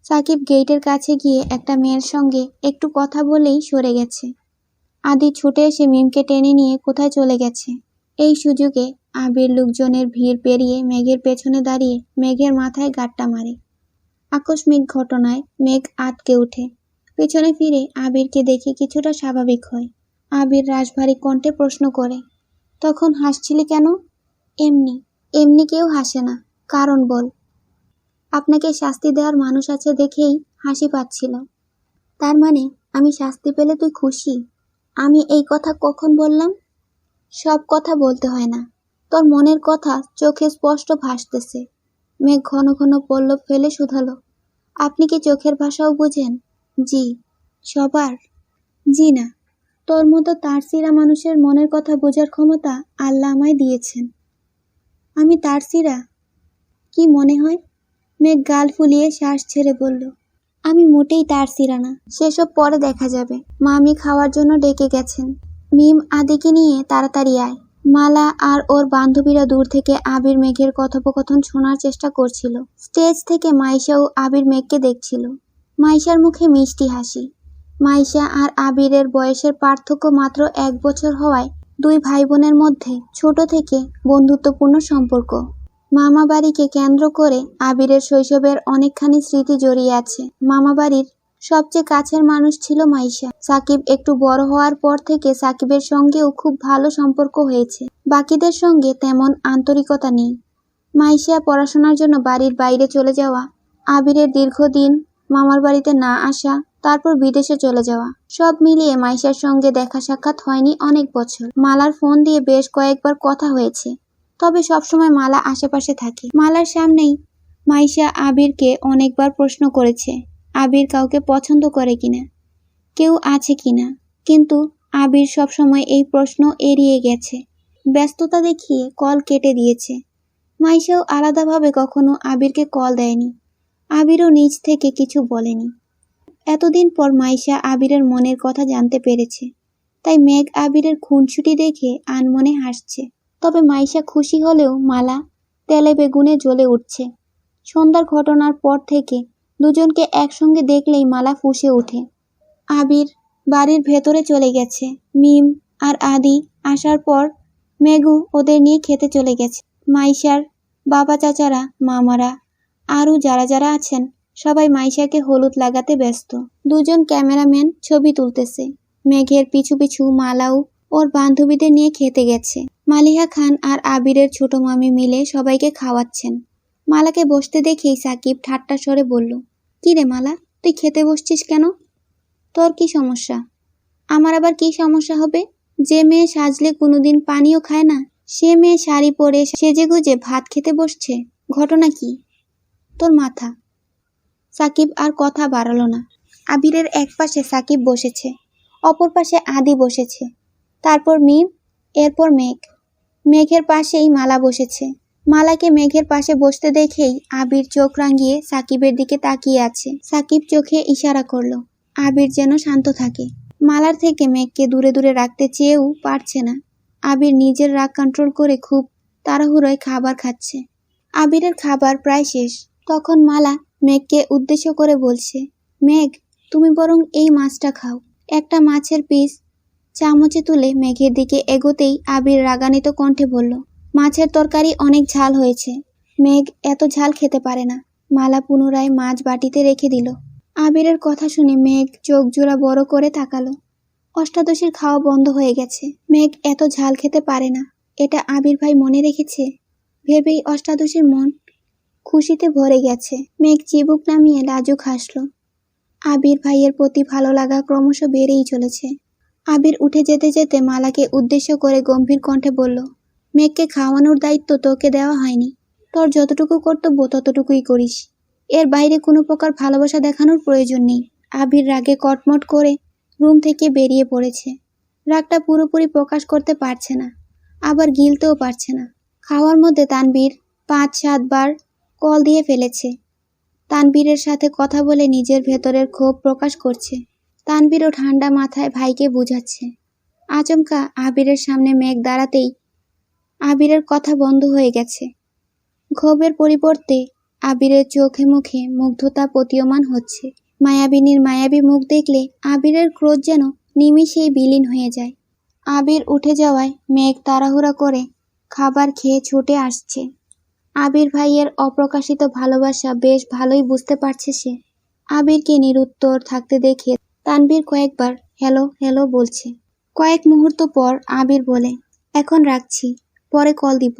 সাকিব গেটের কাছে গিয়ে একটা মেয়ের সঙ্গে একটু কথা বলেই সরে গেছে। আদি ছুটে এসে মিমকে টেনে নিয়ে কোথায় চলে গেছে। এই সুযোগে আবির লোকজনের ভিড় পেরিয়ে মেঘের পেছনে দাঁড়িয়ে মেঘের মাথায় গাঁটটা মারে। আকস্মিক ঘটনায় মেঘ আঁতকে ওঠে। পেছনে ফিরে আবিরকে দেখে কিছুটা স্বাভাবিক হয়। আবির রাশভারী কণ্ঠে প্রশ্ন করে, তখন হাসছিলি কেন? এমনি। এমনি কেউ হাসে না, কারণ বল। আপনাকে শাস্তি দেওয়ার মানুষ আছে দেখেই হাসি পাচ্ছিল। তার মানে আমি শাস্তি পেলে তুই খুশি? আমি এই কথা কখন বললাম? সব কথা বলতে হয় না, তোর মনের কথা চোখে স্পষ্ট ভাসতেছে। মেঘ ঘন ঘন পল্লব ফেলে শুধালো, আপনি কি চোখের ভাষাও বুঝেন? জি। সবার? জি না, তোর মতো তারসিরা মানুষের মনের কথা বোঝার ক্ষমতা আল্লাহ আমায় দিয়েছেন। আমি তারসিরা? কি মনে হয়? মেঘ গাল ফুলিয়ে শ্বাস ছেড়ে বলল, আমি মোটেই তারসিরা না। সেসব পরে দেখা যাবে। মামি খাওয়ার জন্য ডেকে গেছেন। মিম আদিকে নিয়ে তাড়াতাড়ি আয়। মালা আর ওর বান্ধবীরা দূর থেকে আবির মেঘের কথোপকথন শোনার চেষ্টা করছিল। স্টেজ থেকে মাইশা ও আবির মেঘকে দেখছিল। মাইশার মুখে মিষ্টি হাসি। মাইশা আর আবিরের বয়সের পার্থক্য মাত্র 1 বছর হওয়ায় দুই ভাই বোনের মধ্যে ছোট থেকে বন্ধুত্বপূর্ণ সম্পর্ক। মামা বাড়িকে কেন্দ্র করে আবিরের শৈশবের অনেকখানি স্মৃতি জড়িয়ে আছে। মামা বাড়ির সবচেয়ে কাছের মানুষ ছিল মাইশা। সাকিব একটু বড় হওয়ার পর থেকে সাকিবের সঙ্গেও খুব ভালো সম্পর্ক হয়েছে। বাকিদের সঙ্গে তেমন আন্তরিকতা নেই। মাইশা পড়াশোনার জন্য বাড়ির বাইরে চলে যাওয়া, আবিরের দীর্ঘদিন মামার বাড়িতে না আসা, তারপর বিদেশে চলে যাওয়া, সব মিলিয়ে মাইশার সঙ্গে দেখা সাক্ষাৎ হয়নি অনেক বছর। মালার ফোন দিয়ে বেশ কয়েকবার কথা হয়েছে, তবে সবসময় মালা আশেপাশে থাকে। মালার সামনেই মাইশা আবিরকে অনেকবার প্রশ্ন করেছে আবির কাউকে পছন্দ করে কিনা, কেউ আছে কিনা, কিন্তু আবির সবসময় এই প্রশ্ন এড়িয়ে গেছে। ব্যস্ততা দেখিয়ে কল কেটে দিয়েছে। মাইশাও আলাদাভাবে কখনো আবিরকে কল দেয়নি। আবিরও নিজ থেকে কিছু বলেনি। এতদিন পর মাইশা আবিরের মনের কথা জানতে পেরেছে, তাই মেঘ আবিরের খুনসুটি দেখে আনমনে হাসছে। তবে মাইশা খুশি হলেও মালা তেলে বেগুনে জ্বলে উঠছে। সন্ধ্যার ঘটনার পর থেকে দুজনকে একসঙ্গে দেখলেই মালা ফুঁসে ওঠে। আবির বাড়ির ভেতরে চলে গেছে। মিম আর আদি আসার পর মেঘু ওদের নিয়ে খেতে চলে গেছে। মাইশার বাবা চাচারা, মামারা, আরও যারা যারা আছেন সবাই মাইশাকে হলুদ লাগাতে ব্যস্ত। দুজন ক্যামেরাম্যান ছবি তুলতেছে। মেঘের পিছু পিছু মালাও ওর বান্ধবীদের নিয়ে খেতে গেছে। মালিহা খান আর আবিরের ছোট মামি মিলে সবাইকে খাওয়াচ্ছেন। মালাকে বসতে দেখেই সাকিব ঠাট্টা স্বরে বলল, কি রে মালা, তুই খেতে বসছিস কেন? তোর কি সমস্যা? আমার আবার কি সমস্যা হবে? যে মেয়ে সাজলে কোনোদিন পানিও খায় না, সে মেয়ে শাড়ি পরে সেজেগুজে ভাত খেতে বসছে, ঘটনা কি? তোর মাথা। সাকিব আর কথা বাড়ালো না। আবিরের এক পাশে সাকিব বসেছে, অপর পাশে আদি বসেছে, তারপর মিম, এরপর মেঘ। মেঘের পাশেই মালা বসেছে। মালাকে মেঘের পাশে বসতে দেখেই আবির চোখ রাঙিয়ে সাকিবের দিকে তাকিয়ে আছে। সাকিব চোখে ইশারা করলো আবির যেন শান্ত থাকে। মালার থেকে মেঘকে দূরে দূরে রাখতে চেয়েও পারছে না। আবির নিজের রাগ কন্ট্রোল করে খুব তাড়াহুড়োয় খাবার খাচ্ছে। আবিরের খাবার প্রায় শেষ। তখন মালা মেঘকে উদ্দেশ্য করে বলছে, মেঘ, তুমি বরং এই মাছটা খাও। একটা মাছের পিস চামচে তুলে মেঘের দিকে এগোতেই আবির রাগান্বিত কণ্ঠে বলল, মাছের তরকারি অনেক ঝাল হয়েছে। মেঘ এত ঝাল খেতে পারে না। মালা পুনরায় মাছ বাটিতে রেখে দিল। আবিরের কথা শুনে মেঘ চোখ জোড়া বড় করে তাকালো। অষ্টাদশীর খাওয়া বন্ধ হয়ে গেছে। মেঘ এত ঝাল খেতে পারে না, এটা আবির ভাই মনে রেখেছে ভেবেই অষ্টাদশীর মন খুশিতে ভরে গেছে। মেঘ চিবুক নামিয়ে লাজুক হাসল। আবির ভাইয়ের প্রতি ভালো লাগা ক্রমশ বেড়েই চলেছে। আবির উঠে যেতে যেতে মালাকে উদ্দেশ্য করে গম্ভীর কণ্ঠে বলল, মেঘকে খাওয়ানোর দায়িত্ব তোকে দেওয়া হয়নি। তোর যতটুকু কর্তব্য ততটুকুই করিস। এর বাইরে কোনো প্রকার ভালোবাসা দেখানোর প্রয়োজন নেই। আবির রাগে কটমট করে রুম থেকে বেরিয়ে পড়েছে। রাগটা পুরোপুরি প্রকাশ করতে পারছে না, আবার গিলতেও পারছে না। খাওয়ার মধ্যে তানবীর 5-7 বার কল দিয়ে ফেলেছে। তানবীরের সাথে কথা বলে নিজের ভেতরের ক্ষোভ প্রকাশ করছে। তানবীরও ঠান্ডা মাথায় ভাইকে বুঝাচ্ছে। আচমকা আবিরের সামনে মেঘ দাঁড়াতেই আবিরের কথা বন্ধ হয়ে গেছে। ক্ষোভের পরিবর্তে আবিরের চোখে মুখে মুগ্ধতা প্রতীয়মান হচ্ছে। মায়াবিনীর মায়াবী মুখ দেখলে আবিরের ক্রোধ যেন নিমিষেই বিলীন হয়ে যায়। আবির উঠে যাওয়ায় মেঘ তাড়াহুড়া করে খাবার খেয়ে ছুটে আসছে। আবির ভাইয়ের অপ্রকাশিত ভালোবাসা বেশ ভালোই বুঝতে পারছে সে। আবিরকে নিরুত্তর থাকতে দেখে তানবীর কয়েকবার হ্যালো হ্যালো বলছে। কয়েক মুহূর্ত পর আবির বলে, এখন রাখছি, পরে কল দিব।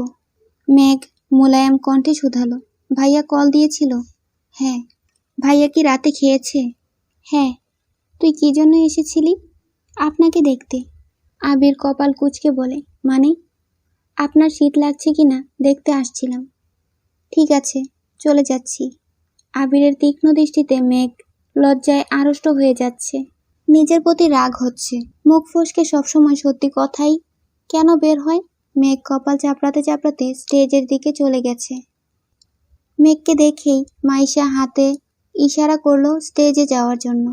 মেঘ মোলায়েম কণ্ঠে শুধালো, ভাইয়া কল দিয়েছিল? হ্যাঁ। ভাইয়া কি রাতে খেয়েছে? হ্যাঁ। তুই কি জন্য এসেছিলি? আপনাকে দেখতে। আবির কপাল কুঁচকে বলে, মানে? আপনার শীত লাগছে কিনা দেখতে আসছিলাম। ঠিক আছে, চলে যাচ্ছি। আবিরের তীক্ষ্ণ দৃষ্টিতে মেঘ লজ্জায় আড়ষ্ট হয়ে যাচ্ছে। নিজের প্রতি রাগ হচ্ছে। মুখ ফসকে সবসময় সত্যি কথাই কেন বের হয়? মেঘ কপাল চাপড়াতে চাপড়াতে স্টেজের দিকে চলে গেছে। মেঘকে দেখেই মাইশা হাতে ইশারা করলো স্টেজে যাওয়ার জন্য।